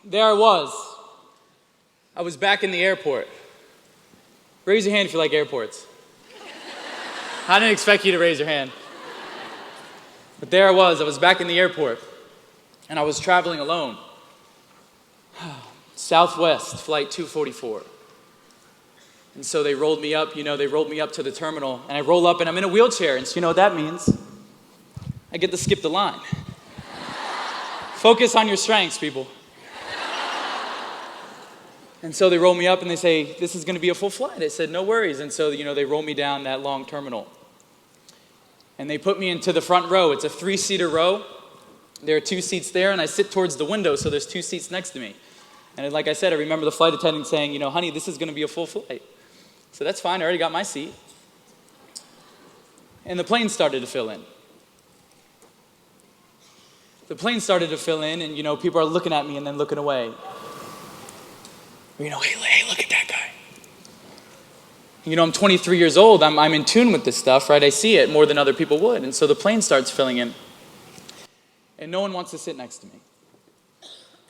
there I was. I was back in the airport. Raise your hand if you like airports. I didn't expect you to raise your hand. But there I was back in the airport, and I was traveling alone. Southwest, flight 244. And so they rolled me up, they rolled me up to the terminal, and I roll up and I'm in a wheelchair, and so you know what that means? I get to skip the line. Focus on your strengths, people. And so they roll me up and they say, this is gonna be a full flight. I said, no worries. And so, they roll me down that long terminal. And they put me into the front row. It's a 3-seater row. There are 2 seats there, and I sit towards the window, so there's 2 seats next to me. And like I said, I remember the flight attendant saying, honey, this is gonna be a full flight. So that's fine, I already got my seat. And the plane started to fill in. The plane started to fill in, and people are looking at me and then looking away. Hey, look at that guy. I'm 23 years old. I'm in tune with this stuff, right? I see it more than other people would. And so the plane starts filling in. And no one wants to sit next to me.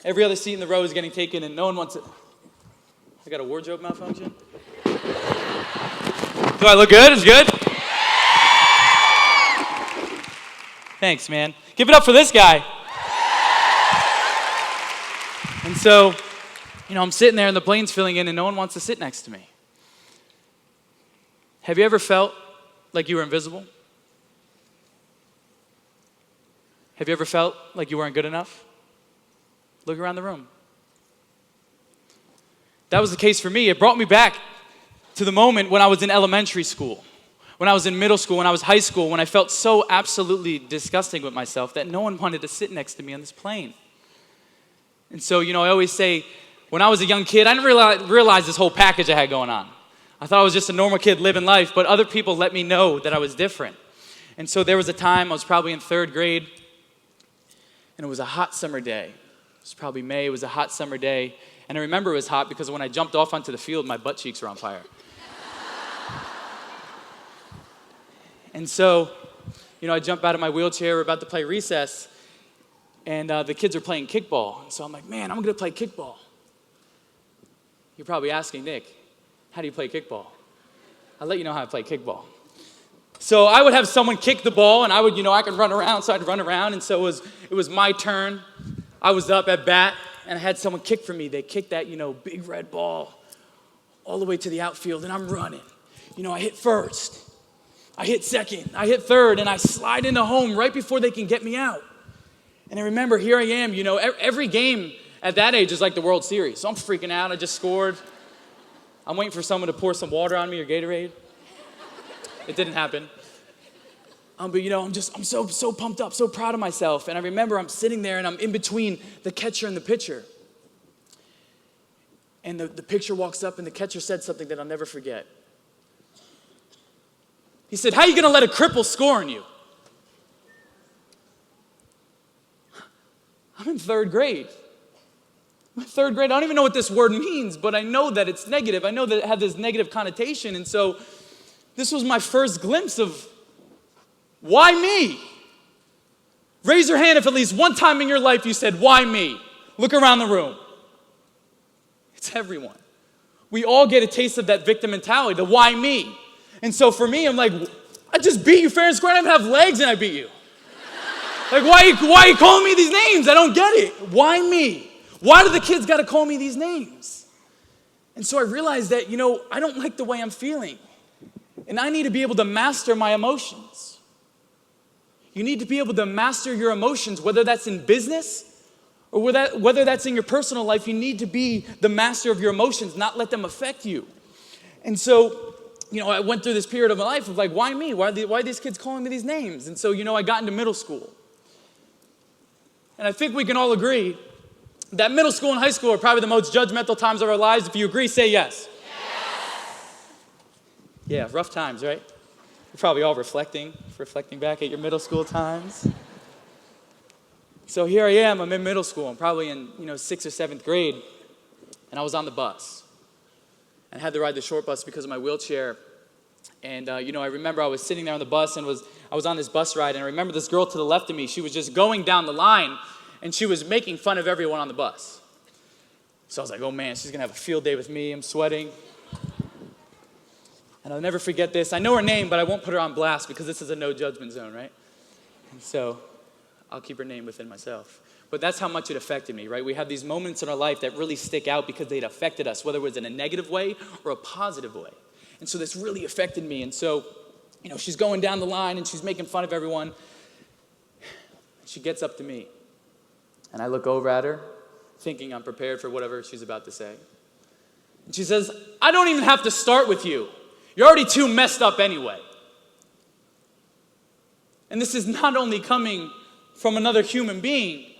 Every other seat in the row is getting taken, and no one wants to. I got a wardrobe malfunction? Do I look good? It's good? Thanks, man. Give it up for this guy. And so, I'm sitting there and the plane's filling in and no one wants to sit next to me. Have you ever felt like you were invisible? Have you ever felt like you weren't good enough? Look around the room. That was the case for me. It brought me back to the moment when I was in elementary school, when I was in middle school, when I was high school, when I felt so absolutely disgusting with myself that no one wanted to sit next to me on this plane. And so, I always say, when I was a young kid, I didn't realize this whole package I had going on. I thought I was just a normal kid living life, but other people let me know that I was different. And so there was a time, I was probably in 3rd grade, and it was a hot summer day. It was probably May, it was a hot summer day. And I remember it was hot because when I jumped off onto the field, my butt cheeks were on fire. And so, I jump out of my wheelchair, we're about to play recess, and the kids are playing kickball. And so I'm like, man, I'm gonna play kickball. You're probably asking, Nick, how do you play kickball? I'll let you know how to play kickball. So I would have someone kick the ball, and I would, I could run around, so I'd run around, and so it was my turn. I was up at bat, and I had someone kick for me. They kicked that, big red ball all the way to the outfield, and I'm running. I hit first, I hit second, I hit third, and I slide into home right before they can get me out. And I remember, here I am, every game at that age is like the World Series. So I'm freaking out, I just scored. I'm waiting for someone to pour some water on me or Gatorade. It didn't happen. But I'm so pumped up, so proud of myself. And I remember I'm sitting there and I'm in between the catcher and the pitcher. And the pitcher walks up and the catcher said something that I'll never forget. He said, how are you gonna let a cripple score on you? I'm in 3rd grade. I'm in 3rd grade. I don't even know what this word means, but I know that it's negative. I know that it had this negative connotation. And so this was my first glimpse of why me? Raise your hand if at least one time in your life you said, why me? Look around the room. It's everyone. We all get a taste of that victim mentality, the why me? And so for me, I'm like, I just beat you fair and square. I don't even have legs and I beat you. Like, why are you calling me these names? I don't get it. Why me? Why do the kids got to call me these names? And so I realized that, I don't like the way I'm feeling. And I need to be able to master my emotions. You need to be able to master your emotions, whether that's in business or whether that's in your personal life. You need to be the master of your emotions, not let them affect you. And so, I went through this period of my life of like, why me? Why are these kids calling me these names? And so, I got into middle school. And I think we can all agree that middle school and high school are probably the most judgmental times of our lives. If you agree, say yes. Yes. Yeah, rough times, right? You're probably all reflecting back at your middle school times. So here I am, I'm in middle school. I'm probably in, 6th or 7th grade. And I was on the bus. And I had to ride the short bus because of my wheelchair. And, I remember I was sitting there on the bus and I was on this bus ride. And I remember this girl to the left of me, she was just going down the line and she was making fun of everyone on the bus. So I was like, oh man, she's gonna have a field day with me. I'm sweating. And I'll never forget this. I know her name, but I won't put her on blast because this is a no judgment zone, right? And so I'll keep her name within myself. But that's how much it affected me, right? We have these moments in our life that really stick out because they'd affected us, whether it was in a negative way or a positive way. And so this really affected me. And so, she's going down the line and she's making fun of everyone. She gets up to me. And I look over at her, thinking I'm prepared for whatever she's about to say. And she says, I don't even have to start with you. You're already too messed up anyway. And this is not only coming from another human being,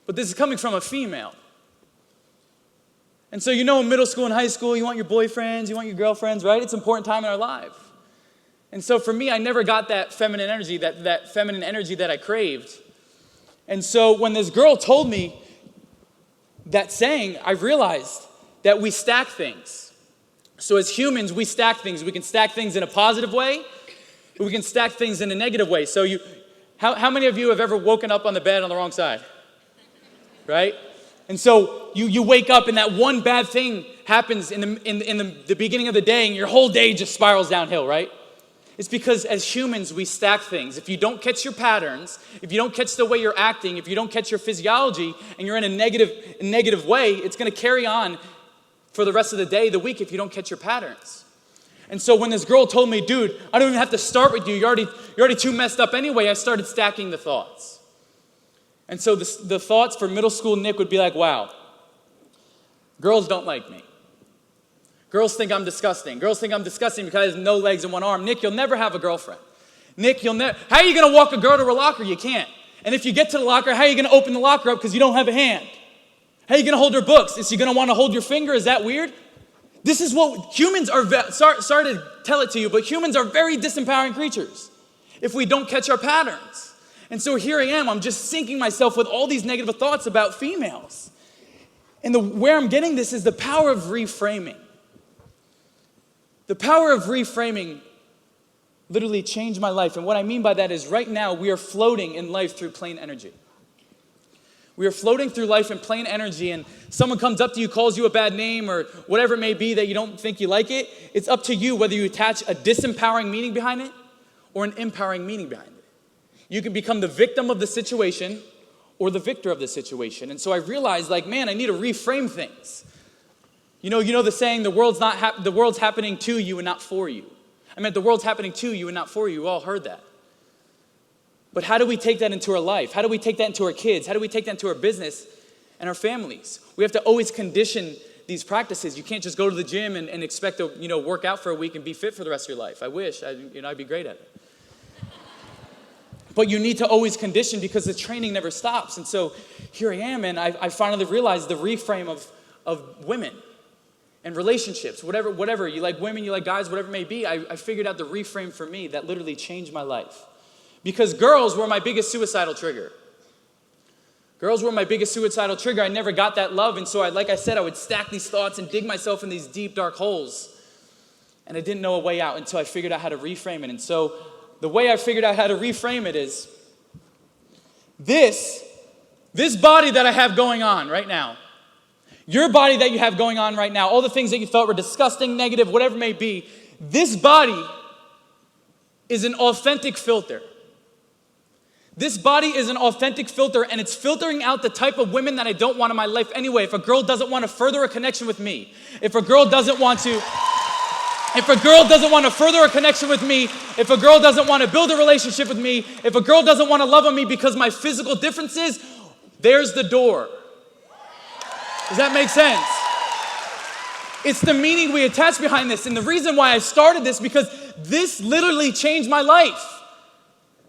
but this is coming from a female. And so in middle school and high school, you want your boyfriends, you want your girlfriends, right? It's an important time in our life. And so for me, I never got that feminine energy, that feminine energy that I craved. And so when this girl told me that saying, I realized that we stack things. So as humans, we stack things. We can stack things in a positive way, but we can stack things in a negative way. So how many of you have ever woken up on the bed on the wrong side? Right? And so you wake up and that one bad thing happens in the beginning of the day and your whole day just spirals downhill, right? It's because as humans, we stack things. If you don't catch your patterns, if you don't catch the way you're acting, if you don't catch your physiology and you're in a negative way, it's going to carry on for the rest of the day, the week, if you don't catch your patterns. And so when this girl told me, dude, I don't even have to start with you. You're already too messed up anyway, I started stacking the thoughts. And so the thoughts for middle school Nick would be like, wow, girls don't like me. Girls think I'm disgusting. Girls think I'm disgusting because I have no legs and one arm. Nick, you'll never have a girlfriend. Nick, how are you going to walk a girl to her locker? You can't. And if you get to the locker, how are you going to open the locker up because you don't have a hand? How are you going to hold her books? Is she going to want to hold your finger? Is that weird? This is what humans are, sorry to tell it to you, but humans are very disempowering creatures if we don't catch our patterns. And so here I am, I'm just sinking myself with all these negative thoughts about females. And where I'm getting this is the power of reframing. The power of reframing literally changed my life. And what I mean by that is right now we are floating in life through plain energy. We are floating through life in plain energy, and someone comes up to you, calls you a bad name or whatever it may be that you don't think you like it. It's up to you whether you attach a disempowering meaning behind it or an empowering meaning behind it. You can become the victim of the situation or the victor of the situation. And so I realized, I need to reframe things. You know the saying, the world's happening to you and not for you. I meant the world's happening to you and not for you. You all heard that. But how do we take that into our life? How do we take that into our kids? How do we take that into our business and our families? We have to always condition these practices. You can't just go to the gym and expect to work out for a week and be fit for the rest of your life. I wish. I'd be great at it. But you need to always condition because the training never stops. And so here I am, and I finally realized the reframe of women and relationships, whatever. You like women, you like guys, whatever it may be. I figured out the reframe for me that literally changed my life. Because girls were my biggest suicidal trigger. Girls were my biggest suicidal trigger. I never got that love. And so like I said, I would stack these thoughts and dig myself in these deep, dark holes. And I didn't know a way out until I figured out how to reframe it. And so the way I figured out how to reframe it is this body that I have going on right now, your body that you have going on right now, all the things that you thought were disgusting, negative, whatever it may be, this body is an authentic filter. This body is an authentic filter, and it's filtering out the type of women that I don't want in my life anyway. If a girl doesn't want to further a connection with me, if a girl doesn't want to further a connection with me, if a girl doesn't want to build a relationship with me, if a girl doesn't want to love on me because my physical differences, there's the door. Does that make sense? It's the meaning we attach behind this. And the reason why I started this, because this literally changed my life.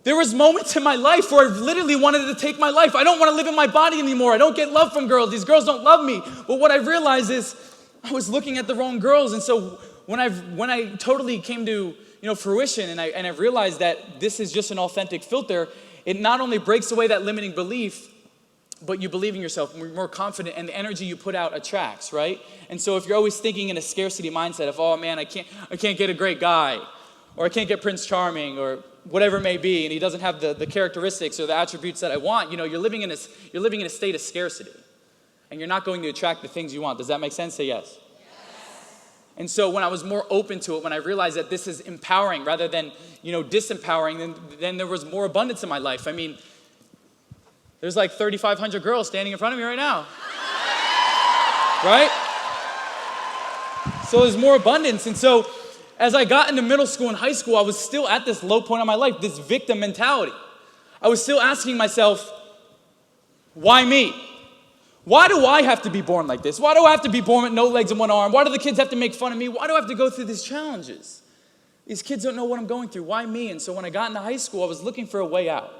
There was moments in my life where I literally wanted to take my life. I don't want to live in my body anymore. I don't get love from girls. These girls don't love me. But what I realized is I was looking at the wrong girls. And so when I totally came to fruition and I realized that this is just an authentic filter, it not only breaks away that limiting belief, but you believe in yourself, more confident, and the energy you put out attracts, right? And so if you're always thinking in a scarcity mindset of, oh man, I can't get a great guy, or I can't get Prince Charming, or whatever it may be, and he doesn't have the characteristics or the attributes that I want, you're living in a state of scarcity. and you're not going to attract the things you want. Does that make sense? Say yes. And so when I was more open to it, when I realized that this is empowering rather than, disempowering, then there was more abundance in my life. I mean, there's like 3,500 girls standing in front of me right now. Right? So there's more abundance. And so as I got into middle school and high school, I was still at this low point in my life, this victim mentality. I was still asking myself, why me? Why do I have to be born like this? Why do I have to be born with no legs and one arm? Why do the kids have to make fun of me? Why do I have to go through these challenges? These kids don't know what I'm going through. Why me? And so when I got into high school, I was looking for a way out.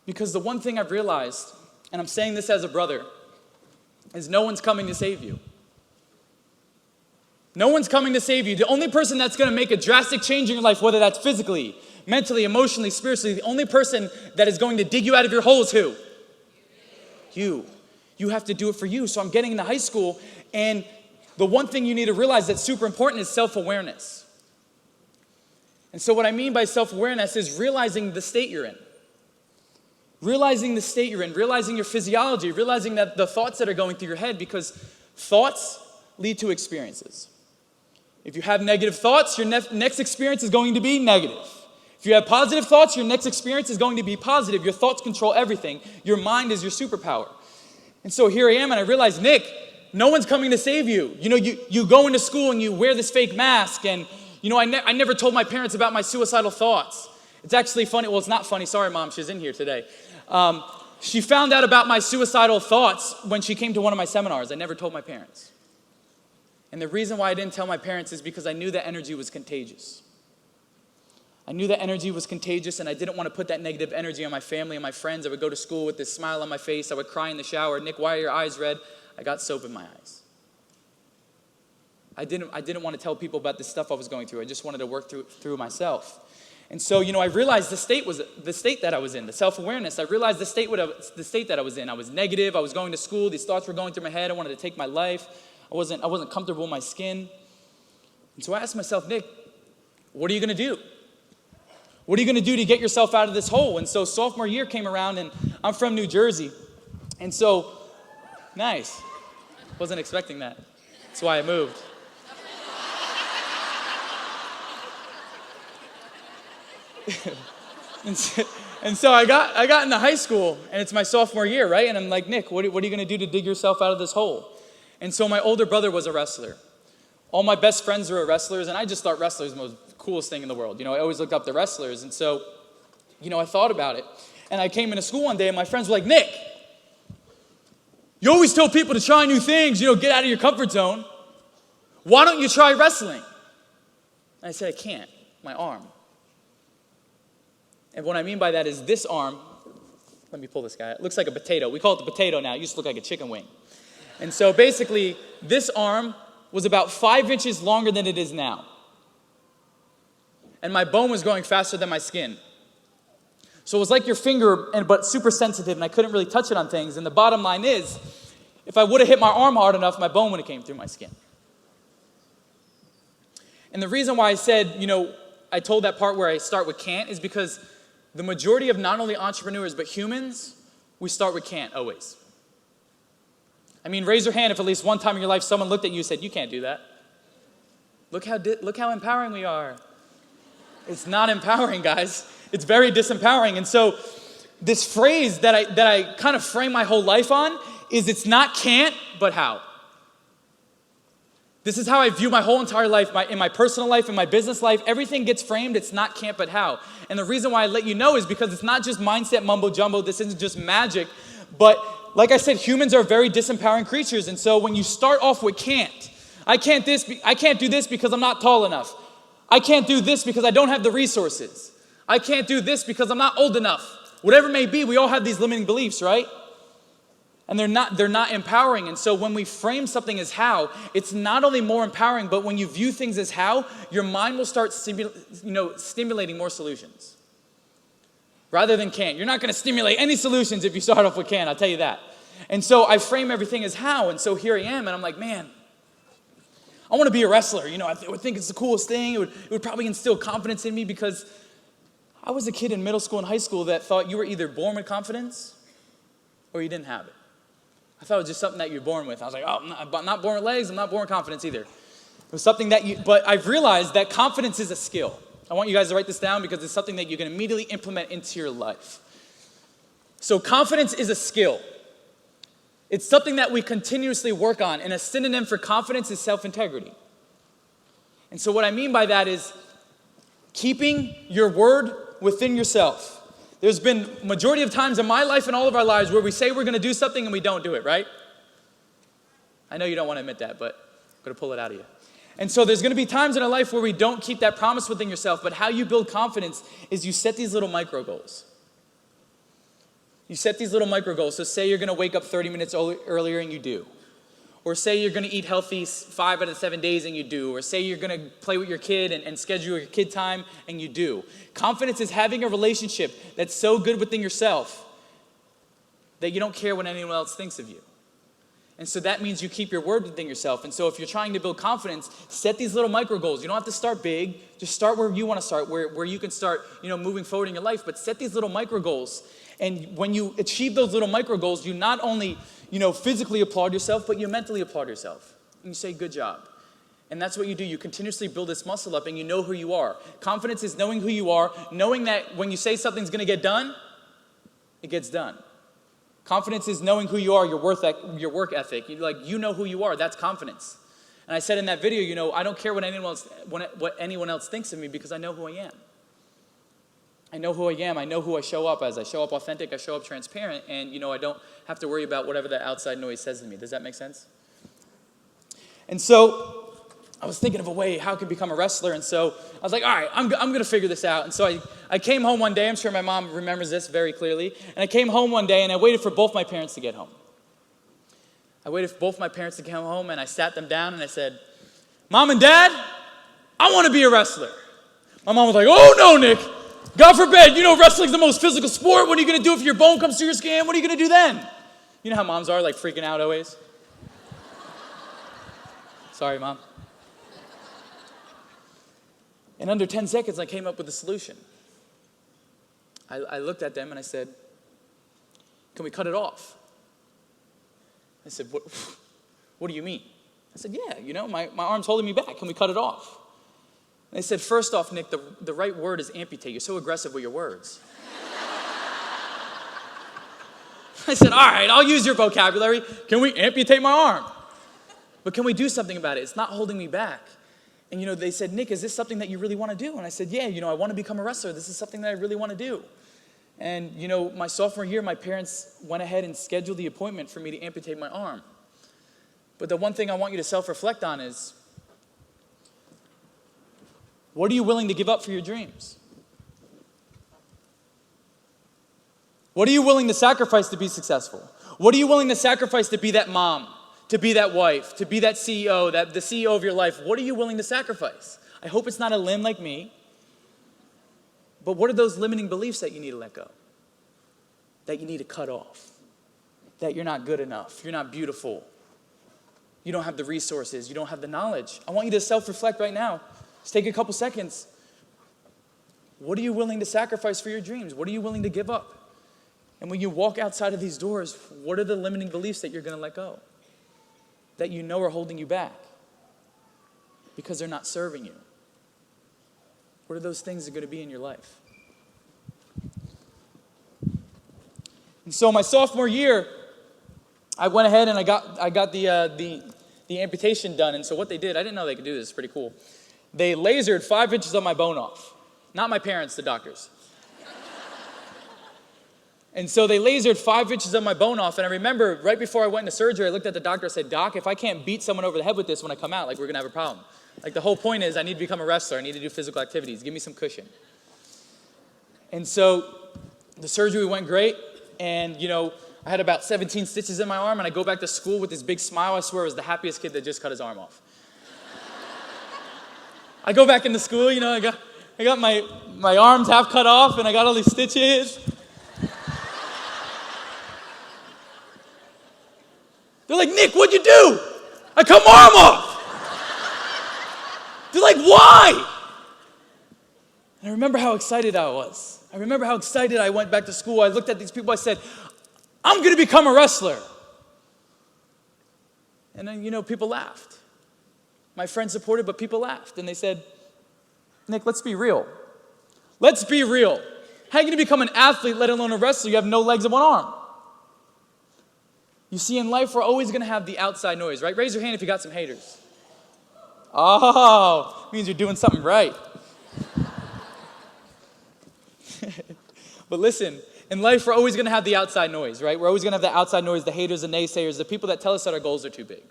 Because the one thing I've realized, and I'm saying this as a brother, is no one's coming to save you. No one's coming to save you. The only person that's going to make a drastic change in your life, whether that's physically, mentally, emotionally, spiritually, the only person that is going to dig you out of your hole is who? You. You have to do it for you. So I'm getting into high school, and the one thing you need to realize that's super important is self-awareness. And so what I mean by self-awareness is realizing the state you're in. Realizing the state you're in, realizing your physiology, realizing that the thoughts that are going through your head, because thoughts lead to experiences. If you have negative thoughts, your next experience is going to be negative. If you have positive thoughts, your next experience is going to be positive. Your thoughts control everything. Your mind is your superpower. And so here I am, and I realize, Nick, no one's coming to save you. You go into school and you wear this fake mask, and I never told my parents about my suicidal thoughts. It's actually funny. Well, it's not funny. Sorry, Mom, she's in here today. She found out about my suicidal thoughts when she came to one of my seminars. I never told my parents. And the reason why I didn't tell my parents is because I knew that energy was contagious. I knew that energy was contagious, and I didn't want to put that negative energy on my family and my friends. I would go to school with this smile on my face. I would cry in the shower. Nick, why are your eyes red? I got soap in my eyes. I didn't want to tell people about the stuff I was going through. I just wanted to work through myself. And so, I realized the state that I was in, the self-awareness. I realized the state that I was in. I was negative. I was going to school. These thoughts were going through my head. I wanted to take my life. I wasn't comfortable in my skin. And so I asked myself, Nick, what are you going to do? What are you going to do to get yourself out of this hole? And so sophomore year came around, and I'm from New Jersey. And so, nice. Wasn't expecting that. That's why I moved. and so I got into high school, and it's my sophomore year, right? And I'm like, Nick, what are you going to do to dig yourself out of this hole? And so my older brother was a wrestler. All my best friends were wrestlers, and I just thought wrestlers were the most coolest thing in the world. I always looked up to wrestlers. And so, I thought about it. And I came into school one day, and my friends were like, Nick, you always tell people to try new things, get out of your comfort zone. Why don't you try wrestling? And I said, I can't. My arm. And what I mean by that is this arm, let me pull this guy. It looks like a potato. We call it the potato now. It used to look like a chicken wing. And so basically, this arm was about 5 inches longer than it is now. And my bone was growing faster than my skin. So it was like your finger, but super sensitive, and I couldn't really touch it on things. And the bottom line is, if I would have hit my arm hard enough, my bone would have came through my skin. And the reason why I said, I told that part where I start with can't is because the majority of not only entrepreneurs, but humans, we start with can't always. I mean, raise your hand if at least one time in your life someone looked at you and said, you can't do that. Look how empowering we are. It's not empowering, guys. It's very disempowering. And so this phrase that I kind of frame my whole life on is it's not can't, but how. This is how I view my whole entire life, in my personal life, in my business life. Everything gets framed, it's not can't, but how. And the reason why I let you know is because it's not just mindset mumbo jumbo. This isn't just magic. But like I said, humans are very disempowering creatures. And so when you start off with can't, I can't do this because I'm not tall enough. I can't do this because I don't have the resources. I can't do this because I'm not old enough. Whatever it may be, we all have these limiting beliefs, right? And they're not empowering. And so when we frame something as how, it's not only more empowering, but when you view things as how, your mind will start stimulating more solutions. Rather than can't. You're not going to stimulate any solutions if you start off with can, I'll tell you that. And so I frame everything as how. And so here I am, and I'm like, man, I want to be a wrestler. I would think it's the coolest thing. It would probably instill confidence in me because I was a kid in middle school and high school that thought you were either born with confidence or you didn't have it. I thought it was just something that you're born with. I was like, oh, I'm not born with legs. I'm not born with confidence either. It was something but I've realized that confidence is a skill. I want you guys to write this down because it's something that you can immediately implement into your life. So confidence is a skill. It's something that we continuously work on, and a synonym for confidence is self-integrity. And so what I mean by that is keeping your word within yourself. There's been majority of times in my life and all of our lives where we say we're going to do something and we don't do it, right? I know you don't want to admit that, but I'm going to pull it out of you. And so there's going to be times in our life where we don't keep that promise within yourself, but how you build confidence is you set these little micro goals. You set these little micro goals. So say you're going to wake up 30 minutes earlier and you do. Or say you're going to eat healthy 5 out of 7 days and you do. Or say you're going to play with your kid and schedule your kid time and you do. Confidence is having a relationship that's so good within yourself that you don't care what anyone else thinks of you. And so that means you keep your word within yourself. And so if you're trying to build confidence, set these little micro goals. You don't have to start big. Just start where you want to start, where you can start, moving forward in your life. But set these little micro goals. And when you achieve those little micro goals, you not only, physically applaud yourself, but you mentally applaud yourself. And you say, good job. And that's what you do. You continuously build this muscle up and you know who you are. Confidence is knowing who you are, knowing that when you say something's going to get done, it gets done. Confidence is knowing who you are, your work ethic. You know who you are. That's confidence. And I said in that video, I don't care what anyone else thinks of me because I know who I am. I know who I am. I know who I show up as. I show up authentic. I show up transparent. And, I don't have to worry about whatever the outside noise says to me. Does that make sense? And so I was thinking of a way how I could become a wrestler. And so I was like, all right, I'm going to figure this out. And so I came home one day. I'm sure my mom remembers this very clearly. And I came home one day and I waited for both my parents to get home. I waited for both my parents to come home and I sat them down and I said, Mom and Dad, I want to be a wrestler. My mom was like, oh no, Nick. God forbid, wrestling's the most physical sport. What are you going to do if your bone comes through your skin? What are you going to do then? You know how moms are, like freaking out always? Sorry, Mom. In under 10 seconds, I came up with a solution. I looked at them and I said, can we cut it off? I said, what do you mean? I said, yeah, my arm's holding me back. Can we cut it off? And they said, first off, Nick, the right word is amputate. You're so aggressive with your words. I said, all right, I'll use your vocabulary. Can we amputate my arm? But can we do something about it? It's not holding me back. And, they said, Nick, is this something that you really want to do? And I said, yeah, I want to become a wrestler. This is something that I really want to do. And, my sophomore year, my parents went ahead and scheduled the appointment for me to amputate my arm. But the one thing I want you to self-reflect on is, what are you willing to give up for your dreams? What are you willing to sacrifice to be successful? What are you willing to sacrifice to be that mom, to be that wife, to be that CEO, the CEO of your life? What are you willing to sacrifice? I hope it's not a limb like me. But what are those limiting beliefs that you need to let go? That you need to cut off? That you're not good enough, you're not beautiful, you don't have the resources, you don't have the knowledge. I want you to self-reflect right now. Just take a couple seconds. What are you willing to sacrifice for your dreams? What are you willing to give up? And when you walk outside of these doors, what are the limiting beliefs that you're going to let go? That you know are holding you back because they're not serving you? What are those things that are going to be in your life? And so my sophomore year, I went ahead and I got the amputation done. And so what they did, I didn't know they could do this. It's pretty cool. They lasered 5 inches of my bone off. Not my parents, the doctors. And so they lasered 5 inches of my bone off. And I remember right before I went into surgery, I looked at the doctor and said, Doc, if I can't beat someone over the head with this when I come out, we're going to have a problem. The whole point is I need to become a wrestler. I need to do physical activities. Give me some cushion. And so the surgery went great. And, I had about 17 stitches in my arm. And I go back to school with this big smile. I swear I was the happiest kid that just cut his arm off. I go back into school, I got my arms half cut off and I got all these stitches. They're like, Nick, what'd you do? I cut my arm off. They're like, why? And I remember how excited I was. I remember how excited I went back to school. I looked at these people. I said, I'm going to become a wrestler. And then, people laughed. My friends supported, but people laughed. And they said, Nick, let's be real. Let's be real. How are you going to become an athlete, let alone a wrestler? You have no legs and one arm. You see, in life, we're always going to have the outside noise, right? Raise your hand if you got some haters. Oh, means you're doing something right. But listen, in life, we're always going to have the outside noise, right? We're always going to have the outside noise, the haters, the naysayers, the people that tell us that our goals are too big,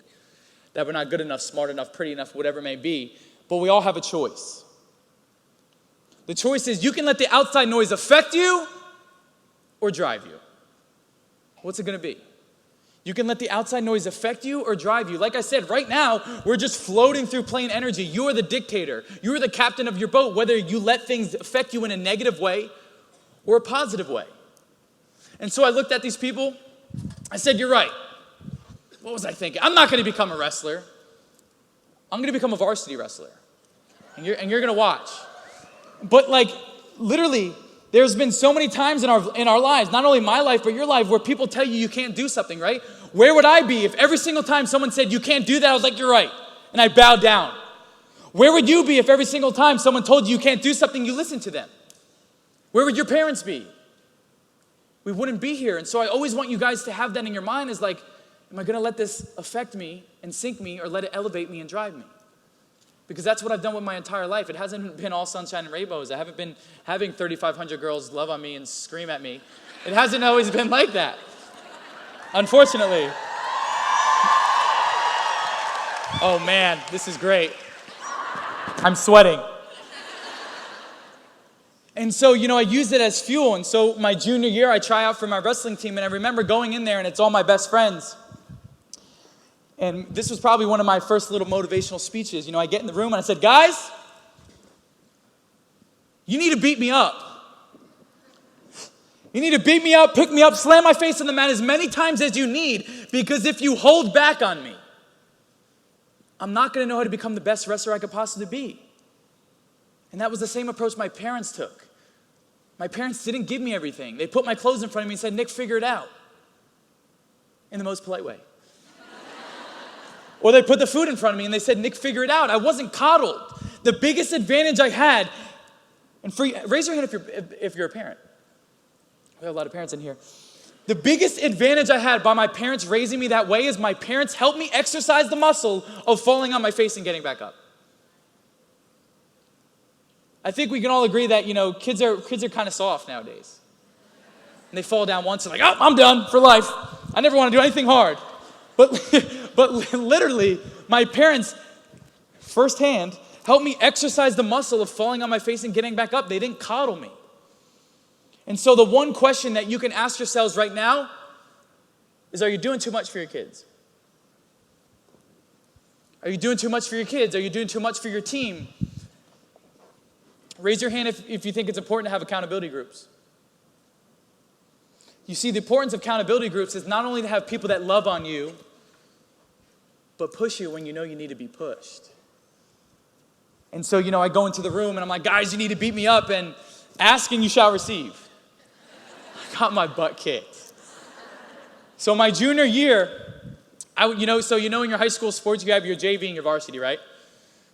that we're not good enough, smart enough, pretty enough, whatever it may be. But we all have a choice. The choice is you can let the outside noise affect you or drive you. What's it going to be? You can let the outside noise affect you or drive you. Like I said, right now, we're just floating through plain energy. You are the dictator. You are the captain of your boat, whether you let things affect you in a negative way or a positive way. And so I looked at these people. I said, you're right. What was I thinking? I'm not going to become a wrestler. I'm going to become a varsity wrestler. And you're going to watch. But literally, there's been so many times in our lives, not only my life, but your life, where people tell you can't do something, right? Where would I be if every single time someone said you can't do that, I was like, you're right. And I bowed down. Where would you be if every single time someone told you can't do something, you listened to them? Where would your parents be? We wouldn't be here. And so I always want you guys to have that in your mind is am I going to let this affect me and sink me or let it elevate me and drive me? Because that's what I've done with my entire life. It hasn't been all sunshine and rainbows. I haven't been having 3,500 girls love on me and scream at me. It hasn't always been like that, unfortunately. Oh man, this is great. I'm sweating. And so, I used it as fuel. And so my junior year, I try out for my wrestling team. And I remember going in there and it's all my best friends. And this was probably one of my first little motivational speeches. I get in the room and I said, guys, you need to beat me up. You need to beat me up, pick me up, slam my face on the mat as many times as you need. Because if you hold back on me, I'm not going to know how to become the best wrestler I could possibly be. And that was the same approach my parents took. My parents didn't give me everything. They put my clothes in front of me and said, Nick, figure it out. In the most polite way. Or they put the food in front of me and they said, Nick, figure it out. I wasn't coddled. The biggest advantage I had, and raise your hand if you're a parent. We have a lot of parents in here. The biggest advantage I had by my parents raising me that way is my parents helped me exercise the muscle of falling on my face and getting back up. I think we can all agree that, kids are kind of soft nowadays. And they fall down once and oh, I'm done for life. I never want to do anything hard. But literally, my parents, firsthand, helped me exercise the muscle of falling on my face and getting back up. They didn't coddle me. And so the one question that you can ask yourselves right now is, are you doing too much for your kids? Are you doing too much for your kids? Are you doing too much for your team? Raise your hand if you think it's important to have accountability groups. You see, the importance of accountability groups is not only to have people that love on you, but push you when you know you need to be pushed. And so, I go into the room and I'm like, guys, you need to beat me up, and ask and you shall receive. I got my butt kicked. So my junior year, in your high school sports, you have your JV and your varsity, right?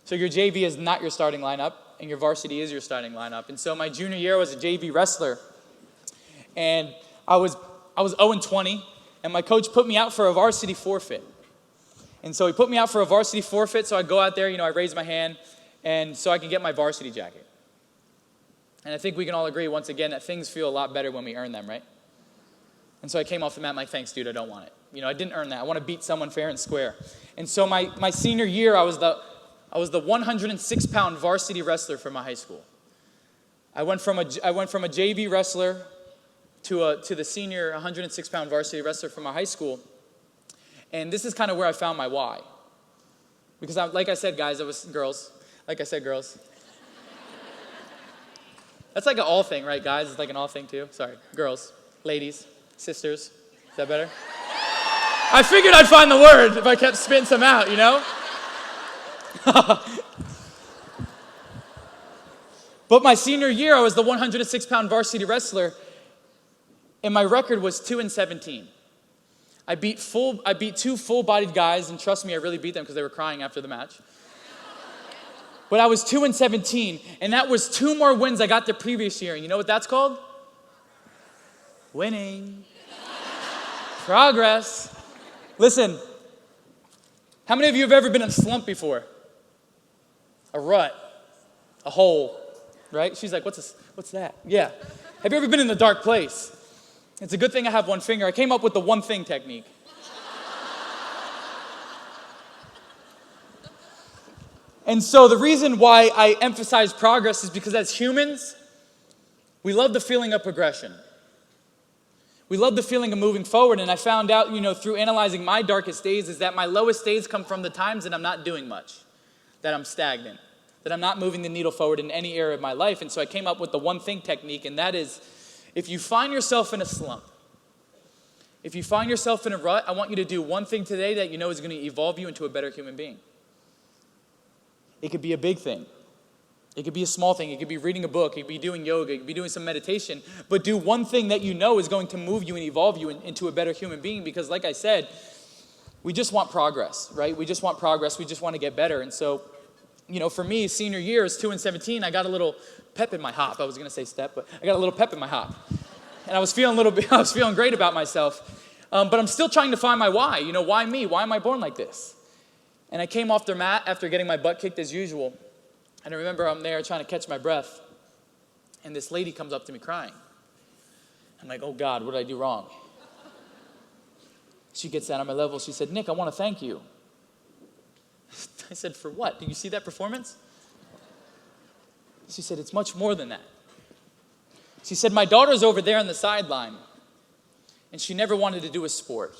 So your JV is not your starting lineup, and your varsity is your starting lineup. And so my junior year, I was a JV wrestler. And I was 0-20, and my coach put me out for a varsity forfeit. And so he put me out for a varsity forfeit, so I go out there, I raise my hand, and so I can get my varsity jacket. And I think we can all agree, once again, that things feel a lot better when we earn them, right? And so I came off the mat, I'm like, thanks, dude, I don't want it. I didn't earn that. I want to beat someone fair and square. And so my senior year, I was the 106-pound varsity wrestler for my high school. I went from a JV wrestler to the senior 106-pound varsity wrestler from my high school. And this is kind of where I found my why. Because like I said, guys, it was girls. Like I said, girls. That's like an all thing, right, guys? It's like an all thing too. Sorry. Girls, ladies, sisters. Is that better? I figured I'd find the word if I kept spitting some out, But my senior year, I was the 106-pound varsity wrestler, and my record was 2-17. I beat two full-bodied guys, and trust me, I really beat them because they were crying after the match. But I was 2-17, and that was 2 more wins I got the previous year. And you know what that's called? Winning. Progress. Listen, how many of you have ever been in a slump before? A rut, a hole, right? She's like, what's that? Yeah. Have you ever been in a dark place? It's a good thing I have one finger. I came up with the one thing technique. And so the reason why I emphasize progress is because as humans, we love the feeling of progression. We love the feeling of moving forward. And I found out, through analyzing my darkest days is that my lowest days come from the times that I'm not doing much, that I'm stagnant, that I'm not moving the needle forward in any area of my life. And so I came up with the one thing technique, and that is, if you find yourself in a slump, if you find yourself in a rut, I want you to do one thing today that you know is going to evolve you into a better human being. It could be a big thing. It could be a small thing. It could be reading a book. It could be doing yoga. It could be doing some meditation. But do one thing that you know is going to move you and evolve you into a better human being. Because like I said, we just want progress, right? We just want progress. We just want to get better. And so, for me, senior year is 2-17. I got a little pep in my hop. I was going to say step, but I got a little pep in my hop. And I was feeling great about myself. But I'm still trying to find my why. Why me? Why am I born like this? And I came off the mat after getting my butt kicked as usual. And I remember I'm there trying to catch my breath. And this lady comes up to me crying. I'm like, oh God, what did I do wrong? She gets down on my level. She said, Nick, I want to thank you. I said, for what? Did you see that performance? She said, it's much more than that. She said, my daughter's over there on the sideline. And she never wanted to do a sport.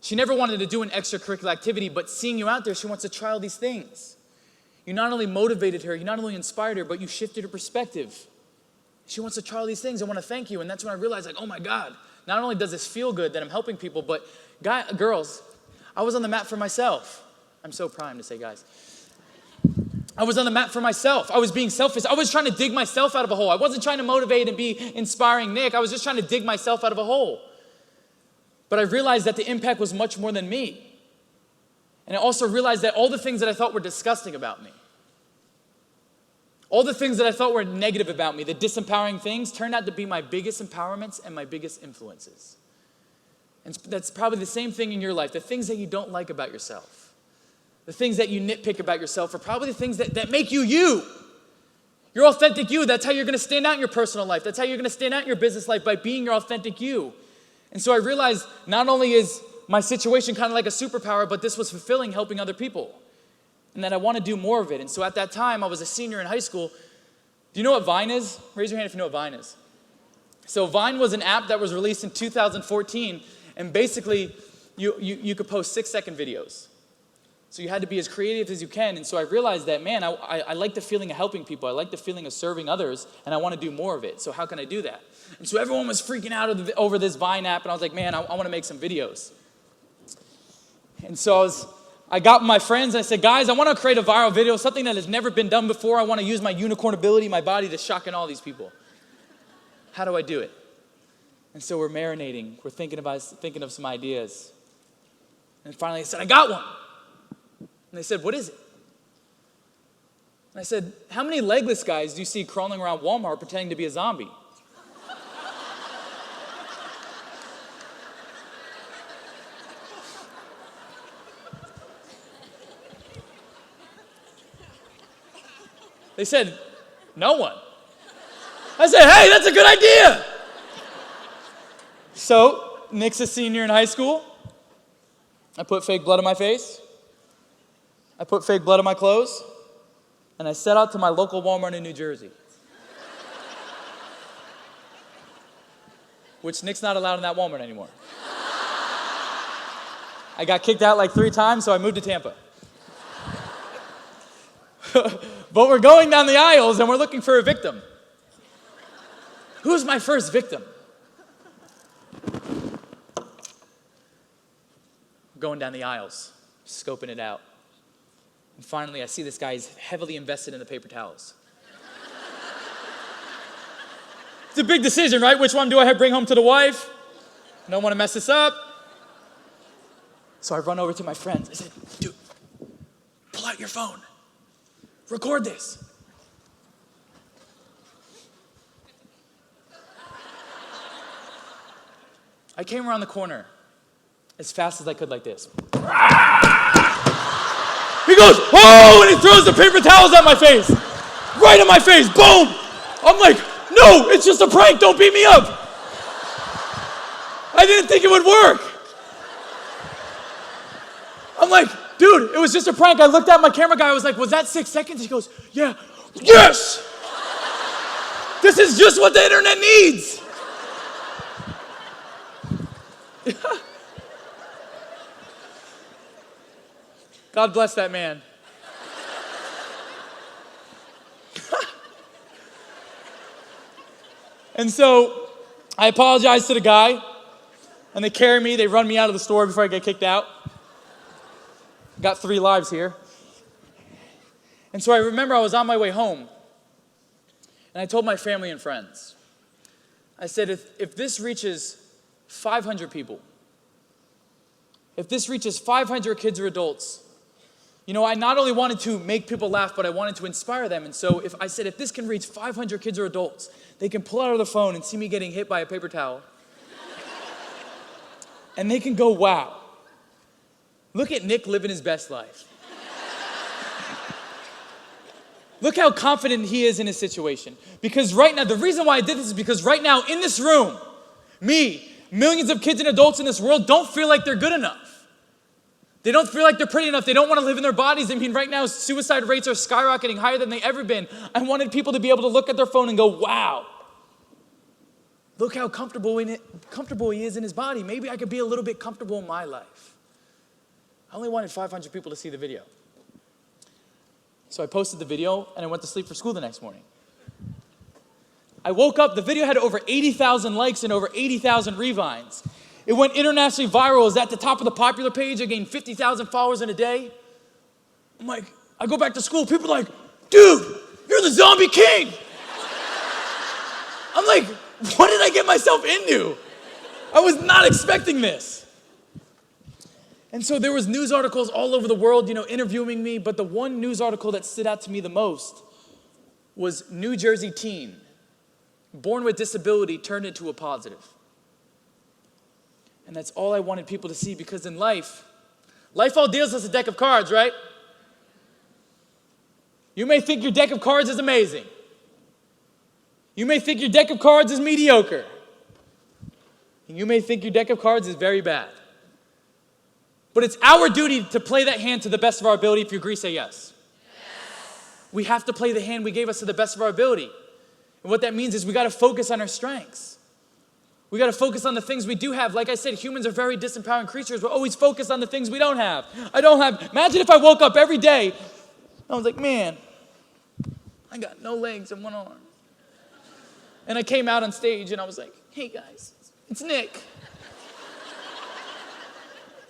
She never wanted to do an extracurricular activity, but seeing you out there, she wants to try all these things. You not only motivated her, you not only inspired her, but you shifted her perspective. She wants to try all these things. I want to thank you. And that's when I realized, oh my God, not only does this feel good that I'm helping people, but girls, I was on the mat for myself. I'm so primed to say guys. I was on the mat for myself. I was being selfish. I was trying to dig myself out of a hole. I wasn't trying to motivate and be inspiring Nick. I was just trying to dig myself out of a hole. But I realized that the impact was much more than me. And I also realized that all the things that I thought were disgusting about me, all the things that I thought were negative about me, the disempowering things, turned out to be my biggest empowerments and my biggest influences. And that's probably the same thing in your life. The things that you don't like about yourself, the things that you nitpick about yourself are probably the things that make you you. Your authentic you. That's how you're going to stand out in your personal life. That's how you're going to stand out in your business life, by being your authentic you. And so I realized not only is my situation kind of like a superpower, but this was fulfilling, helping other people. And that I want to do more of it. And so at that time, I was a senior in high school. Do you know what Vine is? Raise your hand if you know what Vine is. So Vine was an app that was released in 2014. And basically, you could post 6-second videos. So you had to be as creative as you can. And so I realized that, man, I like the feeling of helping people. I like the feeling of serving others. And I want to do more of it. So how can I do that? And so everyone was freaking out over this Vine app. And I was like, man, I want to make some videos. And so I got my friends and I said, guys, I want to create a viral video, something that has never been done before. I want to use my unicorn ability, my body, to shock in all these people. How do I do it? And so we're marinating. We're thinking of some ideas. And finally I said, I got one. And they said, what is it? And I said, how many legless guys do you see crawling around Walmart pretending to be a zombie? They said, no one. I said, hey, that's a good idea. So, Nick's a senior in high school. I put fake blood on my face. I put fake blood on my clothes. And I set out to my local Walmart in New Jersey. Which Nick's not allowed in that Walmart anymore. I got kicked out like 3 times, so I moved to Tampa. But we're going down the aisles and we're looking for a victim. Who's my first victim? Going down the aisles, scoping it out. And finally, I see this guy is heavily invested in the paper towels. It's a big decision, right? Which one do I bring home to the wife? I don't want to mess this up. So I run over to my friends. I said, dude, pull out your phone. Record this. I came around the corner as fast as I could like this. He goes, oh, and he throws the paper towels at my face. Right in my face, boom. I'm like, no, it's just a prank, don't beat me up. I didn't think it would work. I'm like, dude, it was just a prank. I looked at my camera guy, I was like, was that 6 seconds? He goes, yeah. Yes! This is just what the internet needs. God bless that man. And so I apologized to the guy, and they carry me, they run me out of the store before I get kicked out. Got 3 lives here. And so I remember I was on my way home, and I told my family and friends, I said, if this reaches 500 people, if this reaches 500 kids or adults, I not only wanted to make people laugh, but I wanted to inspire them. And so if this can reach 500 kids or adults, they can pull out their phone and see me getting hit by a paper towel. And they can go, wow, look at Nick living his best life. Look how confident he is in his situation. Because right now, the reason why I did this is because right now in this room, me, millions of kids and adults in this world don't feel like they're good enough. They don't feel like they're pretty enough. They don't want to live in their bodies. I mean, right now, suicide rates are skyrocketing higher than they've ever been. I wanted people to be able to look at their phone and go, wow, look how comfortable he is in his body. Maybe I could be a little bit comfortable in my life. I only wanted 500 people to see the video. So I posted the video, and I went to sleep for school the next morning. I woke up, the video had over 80,000 likes and over 80,000 rewinds. It went internationally viral. It was at the top of the popular page. I gained 50,000 followers in a day. I'm like, I go back to school. People are like, dude, you're the zombie king. I'm like, what did I get myself into? I was not expecting this. And so there was news articles all over the world, interviewing me. But the one news article that stood out to me the most was New Jersey teen, born with disability, turned into a positive. And that's all I wanted people to see, because in life all deals us a deck of cards, right? You may think your deck of cards is amazing. You may think your deck of cards is mediocre. And you may think your deck of cards is very bad. But it's our duty to play that hand to the best of our ability. If you agree, say yes. Yes. We have to play the hand we gave us to the best of our ability. And what that means is we got to focus on our strengths. We got to focus on the things we do have. Like I said, humans are very disempowering creatures. We're always focused on the things we don't have. Imagine if I woke up every day, I was like, man, I got no legs and one arm. And I came out on stage and I was like, hey guys, it's Nick.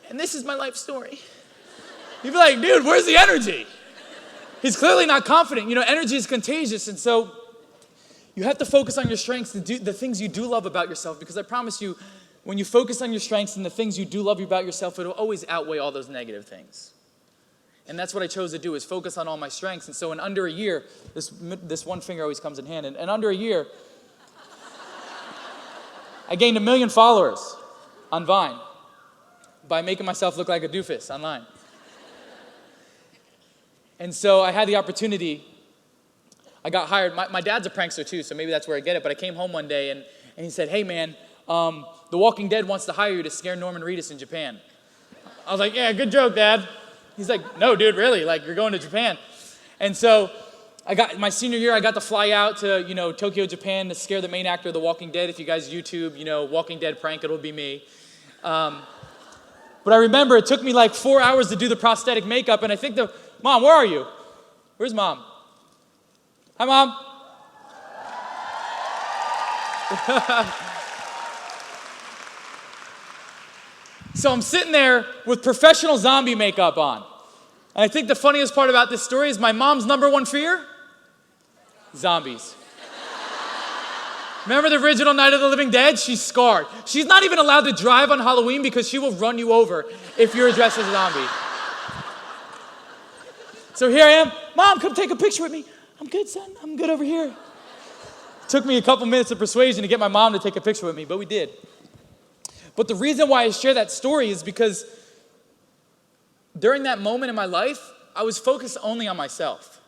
And this is my life story. You'd be like, dude, where's the energy? He's clearly not confident. Energy is contagious. And so you have to focus on your strengths and do the things you do love about yourself, because I promise you, when you focus on your strengths and the things you do love about yourself, it'll always outweigh all those negative things. And that's what I chose to do, is focus on all my strengths. And so in under a year, this one finger always comes in hand. And in under a year, I gained 1 million followers on Vine by making myself look like a doofus online. And so I had the opportunity. I got hired. My dad's a prankster too, so maybe that's where I get it. But I came home one day and he said, hey man, The Walking Dead wants to hire you to scare Norman Reedus in Japan. I was like, yeah, good joke, Dad. He's like, no, dude, really? You're going to Japan. And so my senior year, I got to fly out to, Tokyo, Japan to scare the main actor of The Walking Dead. If you guys YouTube, Walking Dead prank, it'll be me. But I remember it took me 4 hours to do the prosthetic makeup, and I think Mom, where are you? Where's Mom? Hi, Mom. So I'm sitting there with professional zombie makeup on. And I think the funniest part about this story is my mom's number one fear? Zombies. Remember the original Night of the Living Dead? She's scarred. She's not even allowed to drive on Halloween because she will run you over if you're dressed as a zombie. So here I am. Mom, come take a picture with me. I'm good, son. I'm good over here. It took me a couple minutes of persuasion to get my mom to take a picture with me, but we did. But the reason why I share that story is because during that moment in my life, I was focused only on myself.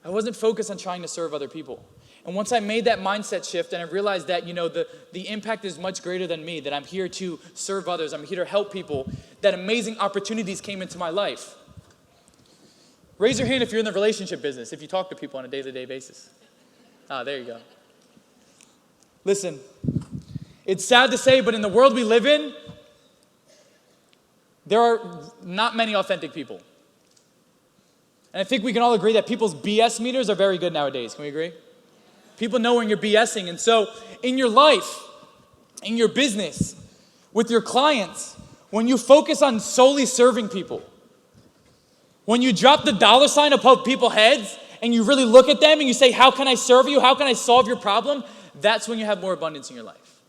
I wasn't focused on trying to serve other people. And once I made that mindset shift and I realized that, the impact is much greater than me, that I'm here to serve others, I'm here to help people, that amazing opportunities came into my life. Raise your hand if you're in the relationship business, if you talk to people on a day-to-day basis. There you go. Listen, it's sad to say, but in the world we live in, there are not many authentic people. And I think we can all agree that people's BS meters are very good nowadays. Can we agree? People know when you're BSing. And so in your life, in your business, with your clients, when you focus on solely serving people, when you drop the dollar sign above people's heads and you really look at them and you say, how can I serve you? How can I solve your problem? That's when you have more abundance in your life.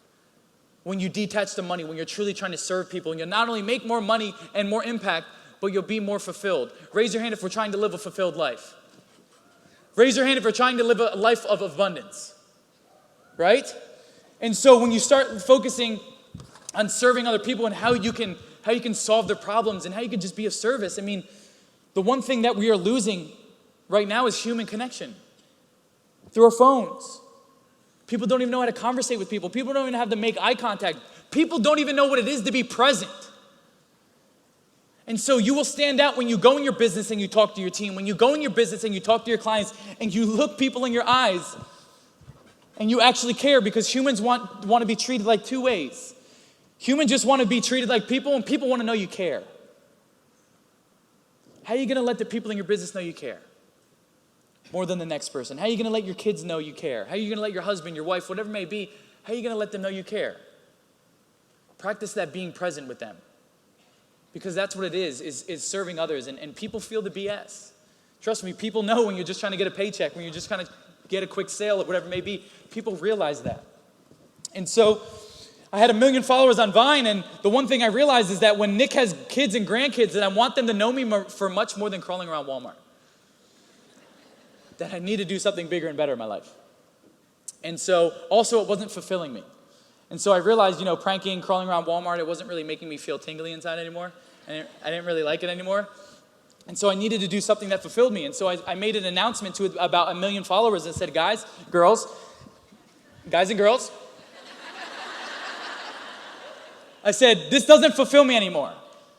When you detach the money, when you're truly trying to serve people, and you'll not only make more money and more impact, but you'll be more fulfilled. Raise your hand if we're trying to live a fulfilled life. Raise your hand if you're trying to live a life of abundance, right? And so when you start focusing on serving other people and how you can solve their problems and how you can just be of service, the one thing that we are losing right now is human connection through our phones. People don't even know how to conversate with people. People don't even have to make eye contact. People don't even know what it is to be present. And so you will stand out when you go in your business and you talk to your team, when you go in your business and you talk to your clients and you look people in your eyes and you actually care, because humans want to be treated like two ways. Humans just want to be treated like people, and people want to know you care. How are you going to let the people in your business know you care more than the next person? How are you going to let your kids know you care? How are you going to let your husband, your wife, whatever it may be, how are you going to let them know you care? Practice that being present with them. Because that's what it is serving others. And people feel the BS. Trust me, people know when you're just trying to get a paycheck, when you're just trying to get a quick sale or whatever it may be. People realize that. And so I had 1 million followers on Vine, and the one thing I realized is that when Nick has kids and grandkids, that I want them to know me for much more than crawling around Walmart. That I need to do something bigger and better in my life. And so also it wasn't fulfilling me. And so I realized, pranking, crawling around Walmart, it wasn't really making me feel tingly inside anymore. I didn't really like it anymore. And so I needed to do something that fulfilled me. And so I made an announcement to about 1 million followers and said, guys and girls, I said, this doesn't fulfill me anymore.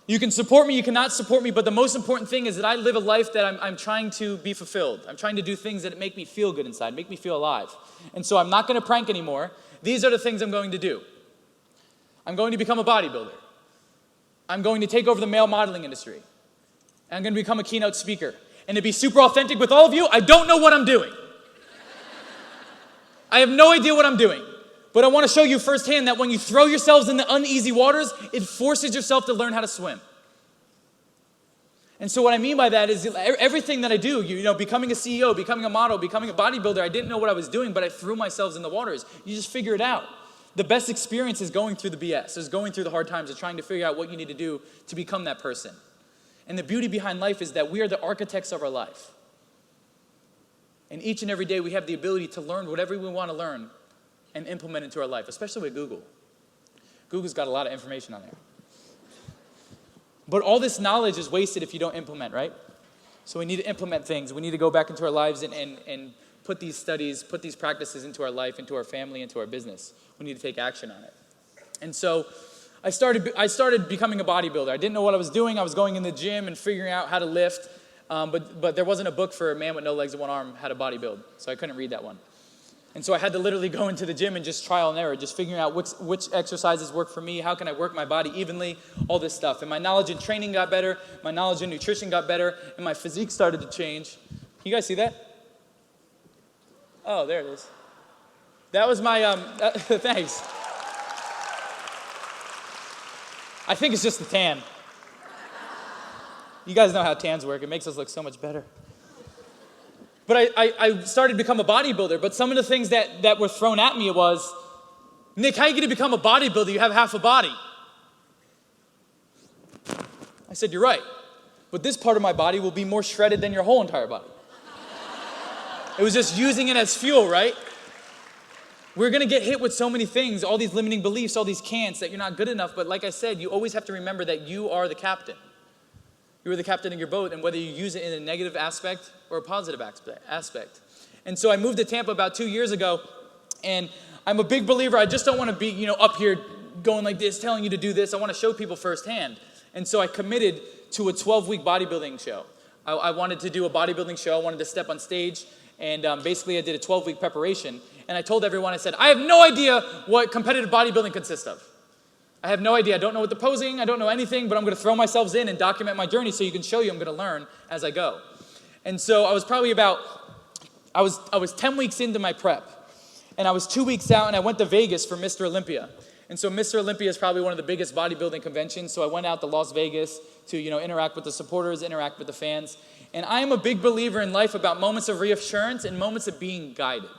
You can support me, you cannot support me, but the most important thing is that I live a life that I'm trying to be fulfilled. I'm trying to do things that make me feel good inside, make me feel alive. And so I'm not going to prank anymore. These are the things I'm going to do. I'm going to become a bodybuilder. I'm going to take over the male modeling industry. I'm going to become a keynote speaker. And to be super authentic with all of you, I don't know what I'm doing. I have no idea what I'm doing. But I want to show you firsthand that when you throw yourselves in the uneasy waters, it forces yourself to learn how to swim. And so what I mean by that is everything that I do, becoming a CEO, becoming a model, becoming a bodybuilder, I didn't know what I was doing, but I threw myself in the waters. You just figure it out. The best experience is going through the BS, is going through the hard times, is trying to figure out what you need to do to become that person. And the beauty behind life is that we are the architects of our life. And each and every day we have the ability to learn whatever we want to learn and implement into our life, especially with Google. Google's got a lot of information on there. But all this knowledge is wasted if you don't implement, right? So we need to implement things. We need to go back into our lives and put these studies, put these practices into our life, into our family, into our business. We need to take action on it. And so I started becoming a bodybuilder. I didn't know what I was doing. I was going in the gym and figuring out how to lift. But there wasn't a book for a man with no legs and one arm how to bodybuild. So I couldn't read that one. And so I had to literally go into the gym and just trial and error, just figuring out which exercises work for me, how can I work my body evenly, all this stuff. And my knowledge in training got better, my knowledge in nutrition got better, and my physique started to change. Can you guys see that? Oh, there it is. That was my, thanks. I think it's just the tan. You guys know how tans work. It makes us look so much better. But I started to become a bodybuilder. But some of the things that were thrown at me was, Nick, how are you going to become a bodybuilder? You have half a body. I said, you're right. But this part of my body will be more shredded than your whole entire body. It was just using it as fuel, right? We're going to get hit with so many things, all these limiting beliefs, all these can'ts, that you're not good enough. But like I said, you always have to remember that you are the captain. You are the captain of your boat, and whether you use it in a negative aspect or a positive aspect. And so I moved to Tampa about 2 years ago, and I'm a big believer. I just don't want to be, up here going like this, telling you to do this. I want to show people firsthand. And so I committed to a 12-week bodybuilding show. I wanted to do a bodybuilding show. I wanted to step on stage. And basically, I did a 12-week preparation. And I told everyone, I said, I have no idea what competitive bodybuilding consists of. I have no idea. I don't know what the posing. I don't know anything. But I'm going to throw myself in and document my journey so you can show you I'm going to learn as I go. And so I was probably I was 10 weeks into my prep. And I was 2 weeks out, and I went to Vegas for Mr. Olympia. And so Mr. Olympia is probably one of the biggest bodybuilding conventions. So I went out to Las Vegas to, interact with the supporters, interact with the fans. And I am a big believer in life about moments of reassurance and moments of being guided.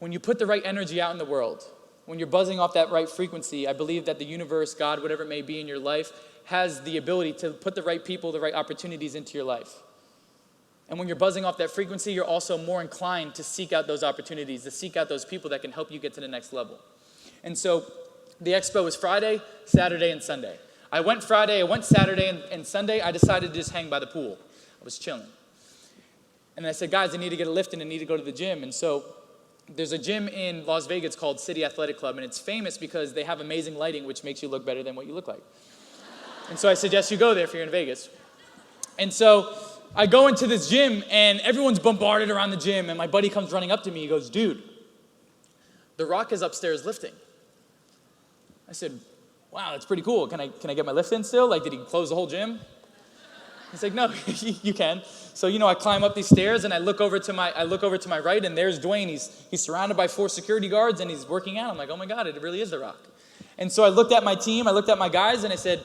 When you put the right energy out in the world, when you're buzzing off that right frequency, I believe that the universe, God, whatever it may be in your life, has the ability to put the right people, the right opportunities into your life. And when you're buzzing off that frequency, you're also more inclined to seek out those opportunities, to seek out those people that can help you get to the next level. And so the expo was Friday, Saturday, and Sunday. I went Friday, I went Saturday, and Sunday I decided to just hang by the pool. I was chilling. And I said, guys, I need to get a lift and I need to go to the gym. And so there's a gym in Las Vegas called City Athletic Club, and it's famous because they have amazing lighting, which makes you look better than what you look like. And so I suggest you go there if you're in Vegas. And so I go into this gym, and everyone's bombarded around the gym, and my buddy comes running up to me. He goes, dude, The Rock is upstairs lifting. I said, wow, that's pretty cool. Can I get my lift in still? Like, did he close the whole gym? He's like, no, you can. So, I climb up these stairs, and I look over to my right, and there's Dwayne. He's surrounded by 4 security guards, and he's working out. I'm like, oh my God, it really is The Rock. And so I looked at my team, I looked at my guys, and I said,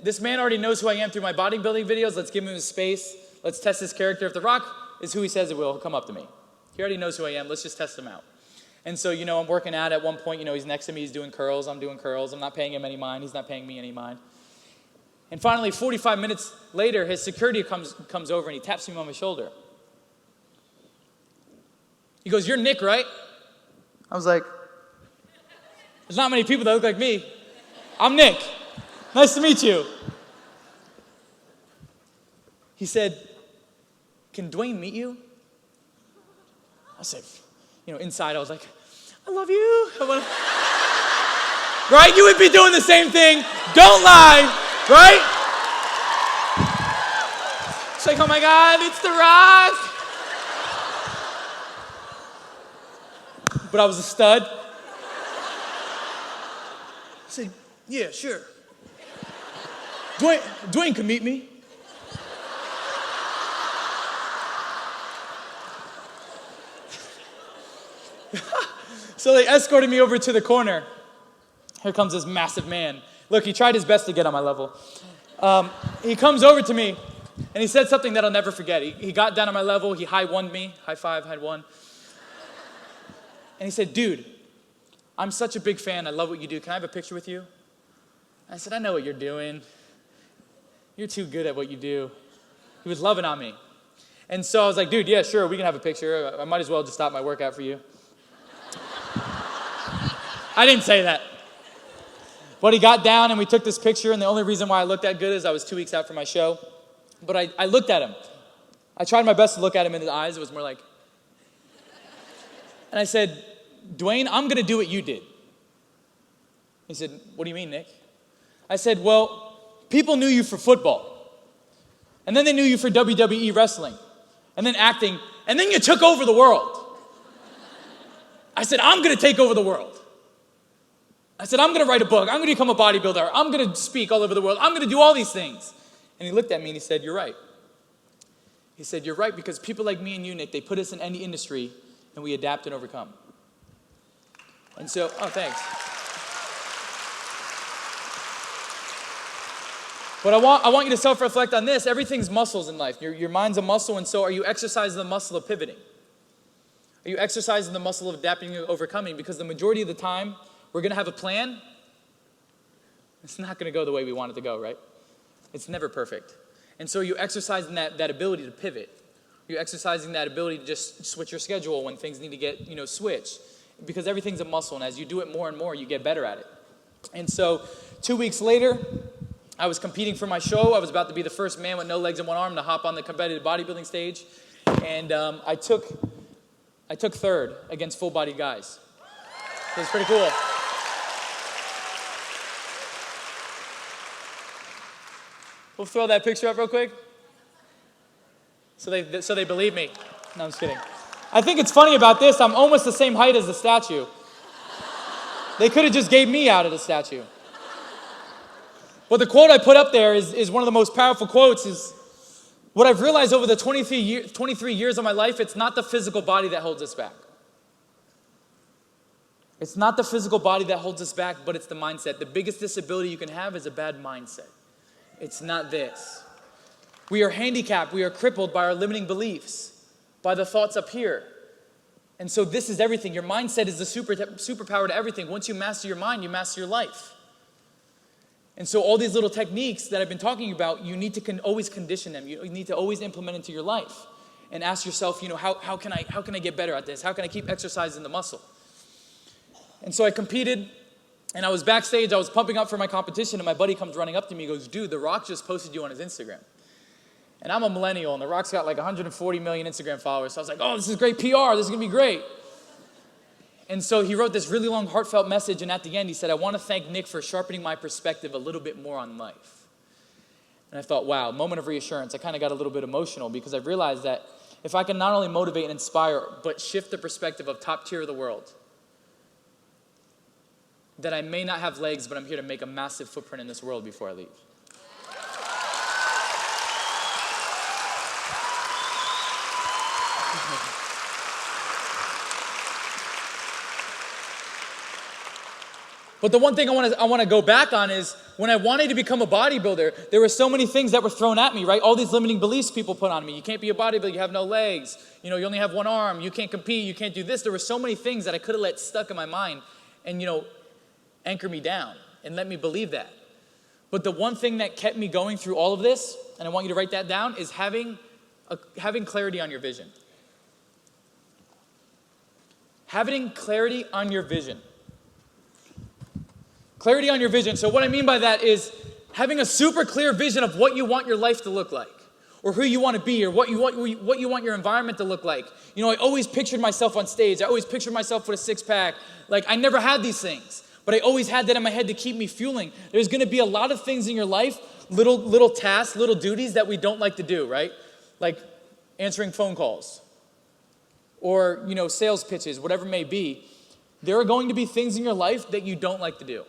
this man already knows who I am through my bodybuilding videos. Let's give him his space. Let's test his character. If The Rock is who he says it will, he'll come up to me. He already knows who I am. Let's just test him out. And so, I'm working out at one point. He's next to me. He's doing curls. I'm doing curls. I'm not paying him any mind. He's not paying me any mind. And finally, 45 minutes later, his security comes over and he taps me on my shoulder. He goes, you're Nick, right? I was like, there's not many people that look like me. I'm Nick. Nice to meet you. He said, can Dwayne meet you? I said, inside I was like, I love you. Right? You would be doing the same thing. Don't lie. Right? It's like, oh my God, it's The Rock. But I was a stud. I said, yeah, sure. Dwayne can meet me. So they escorted me over to the corner. Here comes this massive man. Look, he tried his best to get on my level. He comes over to me, and he said something that I'll never forget. He got down on my level. He high-1'd me. High five, high-1. And he said, dude, I'm such a big fan. I love what you do. Can I have a picture with you? I said, I know what you're doing. You're too good at what you do. He was loving on me. And so I was like, dude, yeah, sure, we can have a picture. I might as well just stop my workout for you. I didn't say that. But he got down and we took this picture, and the only reason why I looked that good is I was 2 weeks out from my show. But I looked at him. I tried my best to look at him in the eyes. It was more like... And I said, Dwayne, I'm going to do what you did. He said, what do you mean, Nick? I said, well, people knew you for football. And then they knew you for WWE wrestling. And then acting. And then you took over the world. I said, I'm going to take over the world. I said, I'm going to write a book. I'm going to become a bodybuilder. I'm going to speak all over the world. I'm going to do all these things. And he looked at me and he said, you're right. He said, you're right, because people like me and you, Nick, they put us in any industry and we adapt and overcome. And so, oh, thanks. But I want you to self-reflect on this. Everything's muscles in life. Your mind's a muscle, and so are you exercising the muscle of pivoting? Are you exercising the muscle of adapting and overcoming? Because the majority of the time, we're going to have a plan. It's not going to go the way we want it to go, right? It's never perfect. And so you're exercising that ability to pivot. You're exercising that ability to just switch your schedule when things need to get, switched. Because everything's a muscle, and as you do it more and more, you get better at it. And so 2 weeks later, I was competing for my show. I was about to be the first man with no legs and one arm to hop on the competitive bodybuilding stage. And I took third against full-bodied guys. It was pretty cool. We'll throw that picture up real quick. So they believe me. No, I'm just kidding. I think it's funny about this. I'm almost the same height as the statue. They could have just gave me out of the statue. But the quote I put up there is one of the most powerful quotes. Is what I've realized over the 23 years of my life, it's not the physical body that holds us back. It's not the physical body that holds us back, but it's the mindset. The biggest disability you can have is a bad mindset. It's not this. We are handicapped. We are crippled by our limiting beliefs, by the thoughts up here. And so this is everything. Your mindset is the superpower to everything. Once you master your mind, you master your life. And so all these little techniques that I've been talking about, you need to always condition them. You need to always implement into your life. And ask yourself, how can I get better at this? How can I keep exercising the muscle? And so I competed, and I was backstage. I was pumping up for my competition, and my buddy comes running up to me and goes, dude, The Rock just posted you on his Instagram. And I'm a millennial, and The Rock's got like 140 million Instagram followers. So I was like, oh, this is great PR. This is going to be great. And so he wrote this really long, heartfelt message, and at the end he said, I want to thank Nick for sharpening my perspective a little bit more on life. And I thought, wow, moment of reassurance. I kind of got a little bit emotional because I realized that if I can not only motivate and inspire, but shift the perspective of top tier of the world, that I may not have legs, but I'm here to make a massive footprint in this world before I leave. But the one thing I want to go back on is when I wanted to become a bodybuilder, there were so many things that were thrown at me, right? All these limiting beliefs people put on me. You can't be a bodybuilder, you have no legs. You only have one arm. You can't compete, you can't do this. There were so many things that I could have let stuck in my mind and, anchor me down and let me believe that. But the one thing that kept me going through all of this, and I want you to write that down, is having clarity on your vision. Having clarity on your vision. Clarity on your vision. So what I mean by that is having a super clear vision of what you want your life to look like, or who you want to be, or what you want your environment to look like. I always pictured myself on stage. I always pictured myself with a six-pack. Like, I never had these things, but I always had that in my head to keep me fueling. There's going to be a lot of things in your life, little tasks, little duties that we don't like to do, right? Like answering phone calls or, sales pitches, whatever it may be. There are going to be things in your life that you don't like to do.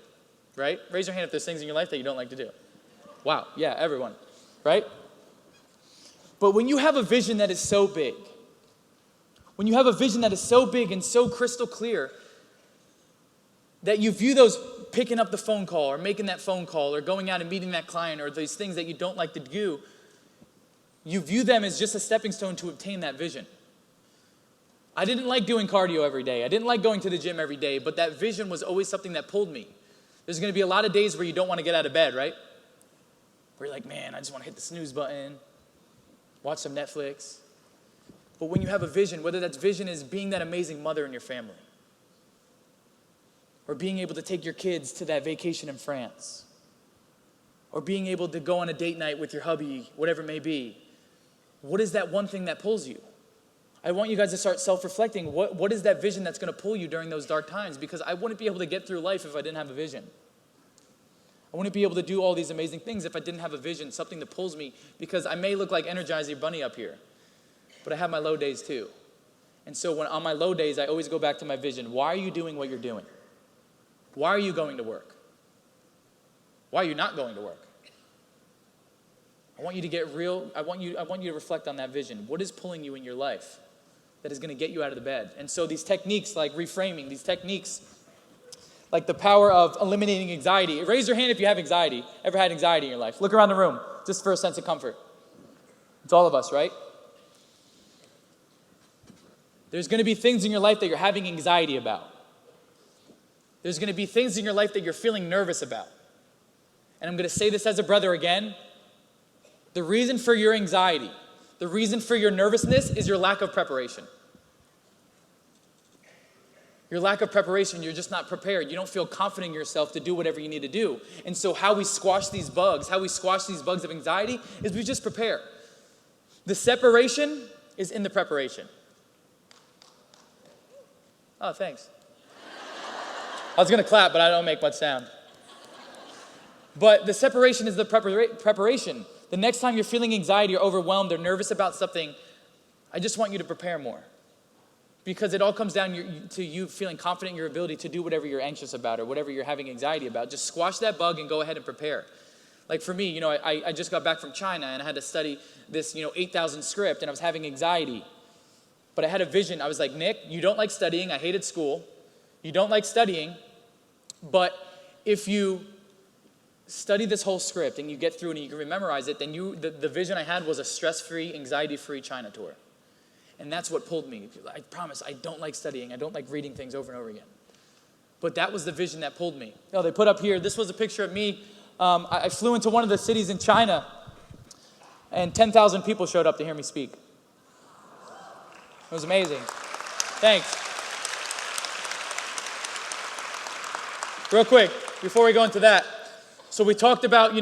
Right? Raise your hand if there's things in your life that you don't like to do. Wow, yeah, everyone, right? But when you have a vision that is so big, when you have a vision that is so big and so crystal clear that you view those picking up the phone call or making that phone call or going out and meeting that client or these things that you don't like to do, you view them as just a stepping stone to obtain that vision. I didn't like doing cardio every day. I didn't like going to the gym every day, but that vision was always something that pulled me. There's going to be a lot of days where you don't want to get out of bed, right? Where you're like, man, I just want to hit the snooze button, watch some Netflix. But when you have a vision, whether that vision is being that amazing mother in your family, or being able to take your kids to that vacation in France, or being able to go on a date night with your hubby, whatever it may be, what is that one thing that pulls you? I want you guys to start self-reflecting. What is that vision that's going to pull you during those dark times? Because I wouldn't be able to get through life if I didn't have a vision. I wouldn't be able to do all these amazing things if I didn't have a vision, something that pulls me. Because I may look like Energizer Bunny up here, but I have my low days too. And so on my low days, I always go back to my vision. Why are you doing what you're doing? Why are you going to work? Why are you not going to work? I want you to get real. I want you to reflect on that vision. What is pulling you in your life that is going to get you out of the bed? And so these techniques like reframing, these techniques Like the power of eliminating anxiety. Raise your hand if you have anxiety. Ever had anxiety in your life? Look around the room, just for a sense of comfort. It's all of us, right? There's going to be things in your life that you're having anxiety about. There's going to be things in your life that you're feeling nervous about. And I'm going to say this as a brother again. The reason for your anxiety, the reason for your nervousness is your lack of preparation. Your lack of preparation, you're just not prepared. You don't feel confident in yourself to do whatever you need to do. And so how we squash these bugs of anxiety is we just prepare. The separation is in the preparation. Oh, thanks. I was going to clap, but I don't make much sound. But the separation is the preparation. The next time you're feeling anxiety or overwhelmed or nervous about something, I just want you to prepare more. Because it all comes down to you feeling confident in your ability to do whatever you're anxious about or whatever you're having anxiety about. Just squash that bug and go ahead and prepare. Like for me, I just got back from China and I had to study this, 8,000 script and I was having anxiety. But I had a vision. I was like, Nick, you don't like studying. I hated school. You don't like studying. But if you study this whole script and you get through it and you can memorize it, then the vision I had was a stress-free, anxiety-free China tour. And that's what pulled me. I promise, I don't like studying. I don't like reading things over and over again. But that was the vision that pulled me. They put up here, this was a picture of me. I flew into one of the cities in China, and 10,000 people showed up to hear me speak. It was amazing. Thanks. Real quick, before we go into that. So we talked about,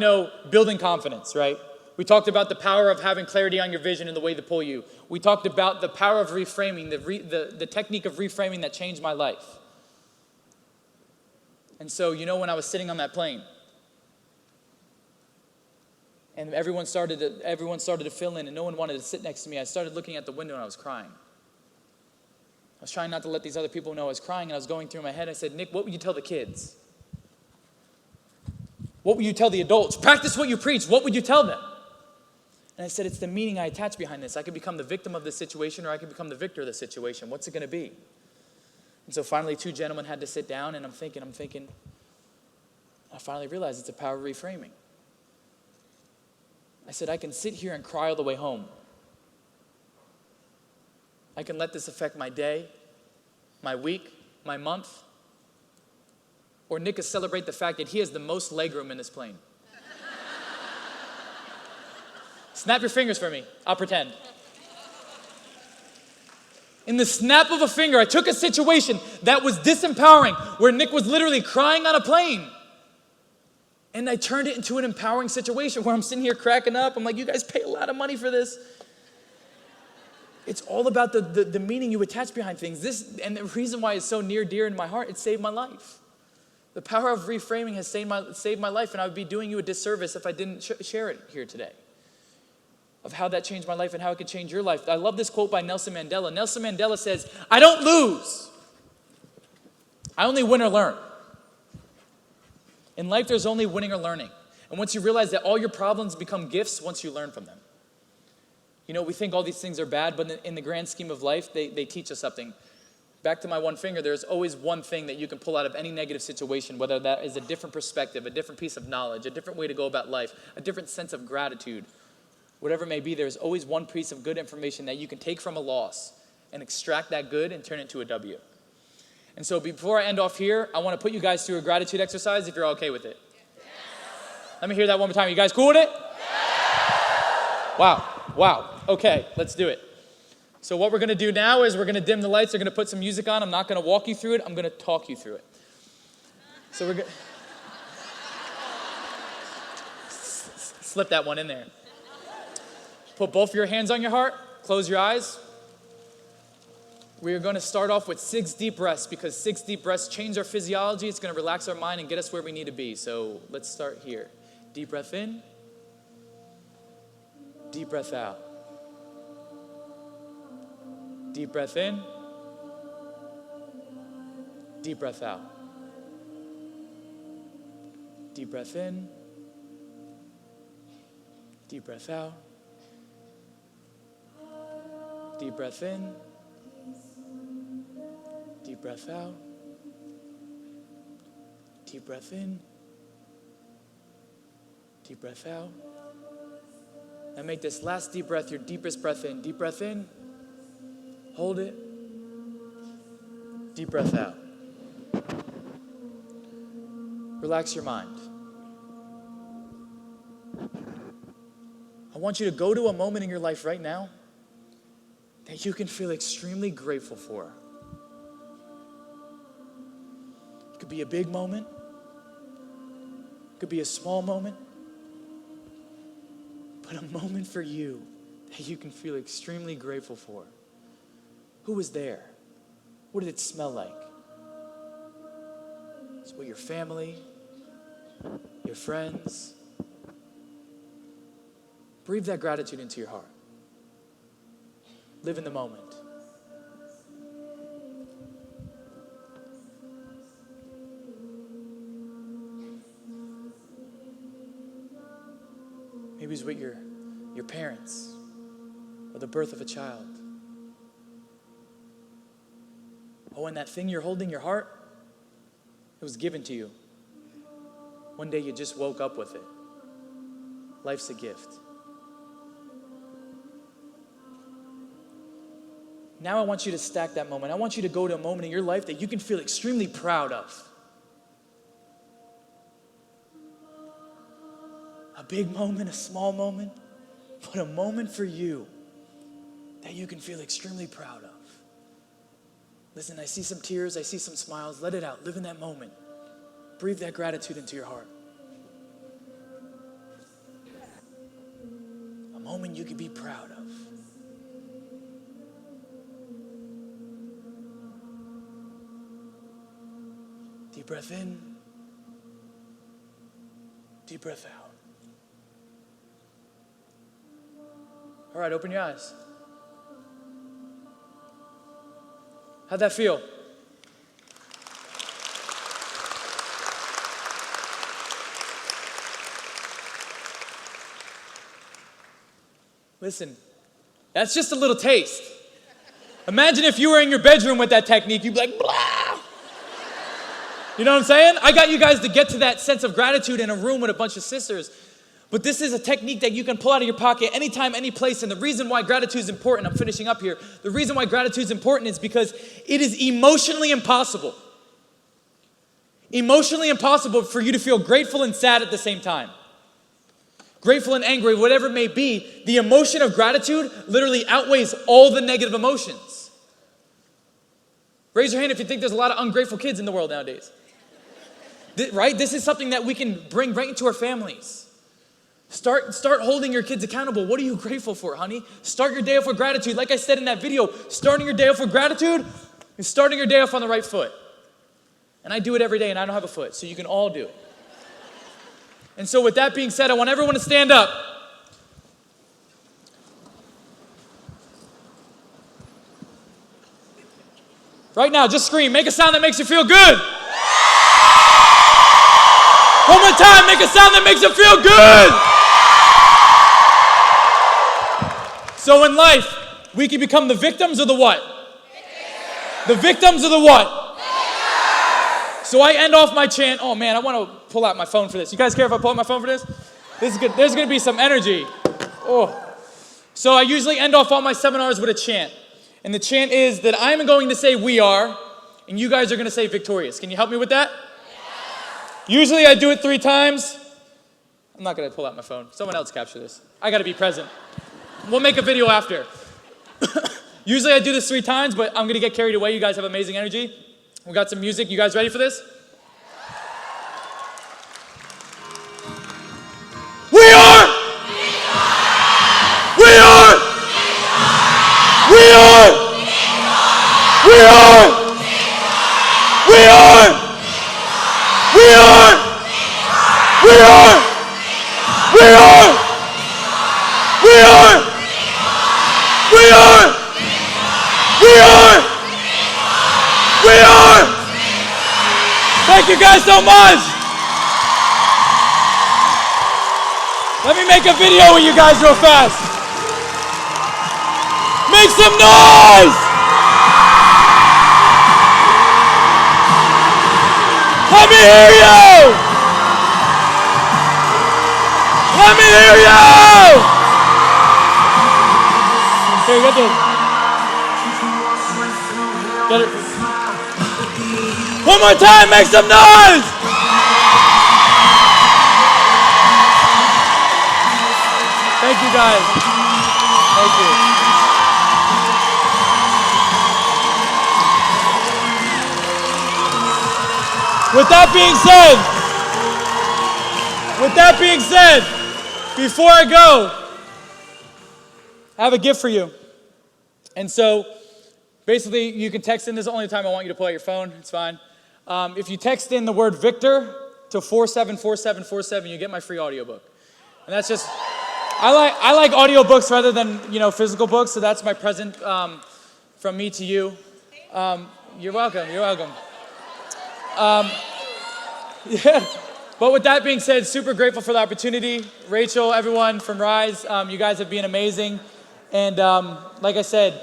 building confidence, right? We talked about the power of having clarity on your vision and the way to pull you. We talked about the power of reframing, the technique of reframing that changed my life. And so, when I was sitting on that plane, and everyone started to fill in, and no one wanted to sit next to me, I started looking at the window and I was crying. I was trying not to let these other people know I was crying, and I was going through my head. I said, Nick, what would you tell the kids? What would you tell the adults? Practice what you preach. What would you tell them? And I said, it's the meaning I attach behind this. I could become the victim of this situation or I could become the victor of the situation. What's it going to be? And so finally, two gentlemen had to sit down, and I'm thinking. I finally realized it's the power of reframing. I said, I can sit here and cry all the way home. I can let this affect my day, my week, my month. Or Nick can celebrate the fact that he has the most legroom in this plane. Snap your fingers for me. I'll pretend. In the snap of a finger, I took a situation that was disempowering, where Nick was literally crying on a plane. And I turned it into an empowering situation where I'm sitting here cracking up. I'm like, you guys pay a lot of money for this. It's all about the meaning you attach behind things. And the reason why it's so near, dear in my heart, it saved my life. The power of reframing has saved my life, and I would be doing you a disservice if I didn't share it here today. Of how that changed my life and how it could change your life. I love this quote by Nelson Mandela. Nelson Mandela says, I don't lose. I only win or learn. In life, there's only winning or learning. And once you realize that all your problems become gifts once you learn from them. We think all these things are bad, but in the grand scheme of life, they teach us something. Back to my one finger, there's always one thing that you can pull out of any negative situation, whether that is a different perspective, a different piece of knowledge, a different way to go about life, a different sense of gratitude. Whatever it may be, there's always one piece of good information that you can take from a loss and extract that good and turn it into a W. And so before I end off here, I want to put you guys through a gratitude exercise if you're okay with it. Yes. Let me hear that one more time. You guys cool with it? Yes. Wow. Okay, let's do it. So what we're going to do now is we're going to dim the lights. We're going to put some music on. I'm not going to walk you through it. I'm going to talk you through it. So we're going to slip that one in there. Put both your hands on your heart. Close your eyes. We are going to start off with 6 deep breaths, because 6 deep breaths change our physiology. It's going to relax our mind and get us where we need to be. So let's start here. Deep breath in. Deep breath out. Deep breath in. Deep breath out. Deep breath in. Deep breath out. Deep breath in. Deep breath out. Deep breath in. Deep breath out. And make this last deep breath your deepest breath in. Deep breath in. Hold it. Deep breath out. Relax your mind. I want you to go to a moment in your life right now that you can feel extremely grateful for. It could be a big moment. It could be a small moment. But a moment for you that you can feel extremely grateful for. Who was there? What did it smell like? It's with your family, your friends. Breathe that gratitude into your heart. Live in the moment. Maybe it's with your parents or the birth of a child. Oh, and that thing you're holding in your heart, it was given to you. One day you just woke up with it. Life's a gift. Now I want you to stack that moment. I want you to go to a moment in your life that you can feel extremely proud of. A big moment, a small moment, but a moment for you that you can feel extremely proud of. Listen, I see some tears, I see some smiles. Let it out. Live in that moment. Breathe that gratitude into your heart. A moment you can be proud of. Deep breath in. Deep breath out. All right, open your eyes. How'd that feel? Listen, that's just a little taste. Imagine if you were in your bedroom with that technique, you'd be like, blah! You know what I'm saying? I got you guys to get to that sense of gratitude in a room with a bunch of sisters. But this is a technique that you can pull out of your pocket anytime, any place. And the reason why gratitude is important, I'm finishing up here. The reason why gratitude is important is because it is emotionally impossible. Emotionally impossible for you to feel grateful and sad at the same time. Grateful and angry, whatever it may be, the emotion of gratitude literally outweighs all the negative emotions. Raise your hand if you think there's a lot of ungrateful kids in the world nowadays. Right? This is something that we can bring right into our families. Start holding your kids accountable. What are you grateful for, honey? Start your day off with gratitude. Like I said in that video, starting your day off with gratitude is starting your day off on the right foot. And I do it every day, and I don't have a foot, so you can all do it. And so with that being said, I want everyone to stand up. Right now, just scream. Make a sound that makes you feel good. One more time, make a sound that makes you feel good. So in life, we can become the victims of the what? The victims of the what? So I end off my chant. Oh man, I want to pull out my phone for this. You guys care if I pull out my phone for this? This is good. There's going to be some energy. Oh. So I usually end off all my seminars with a chant. And the chant is that I'm going to say we are, and you guys are going to say victorious. Can you help me with that? Usually I do it 3 times. I'm not going to pull out my phone. Someone else capture this. I got to be present. We'll make a video after. Usually I do this 3 times, but I'm going to get carried away. You guys have amazing energy. We got some music. You guys ready for this? We are! We are! We are! We are! We are! We are! We are! We are! We are! We are! We are! We are! Thank you guys so much! Let me make a video with you guys real fast. Make some noise! Let me hear you! Let me hear you! Here, get this. Get it. One more time, make some noise! Thank you, guys. Thank you. With that being said, before I go, I have a gift for you. And so, basically, you can text in. This is the only time I want you to pull out your phone. It's fine. If you text in the word Victor to 474747, you get my free audiobook. And that's just, I like audiobooks rather than, physical books. So that's my present from me to you. You're welcome. Yeah. But with that being said, super grateful for the opportunity. Rachel, everyone from Rise, you guys have been amazing. And like I said,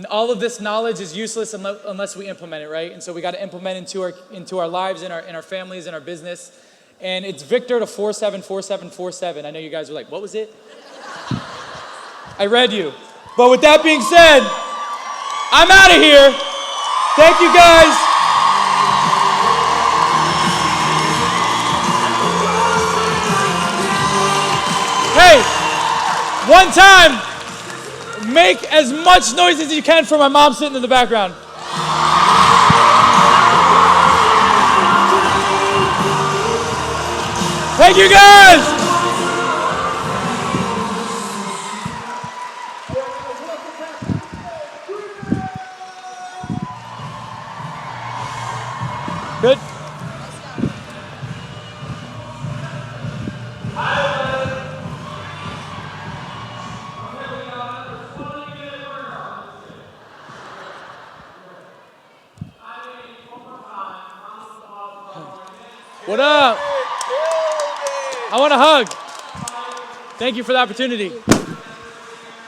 all of this knowledge is useless unless we implement it, right? And so we got to implement into our lives, in our families, in our business. And it's Victor to 474747. I know you guys are like, what was it? I read you. But with that being said, I'm out of here. Thank you, guys. Hey, one time, make as much noise as you can for my mom sitting in the background. Thank you, guys. Good. What up? I want a hug. Thank you for the opportunity.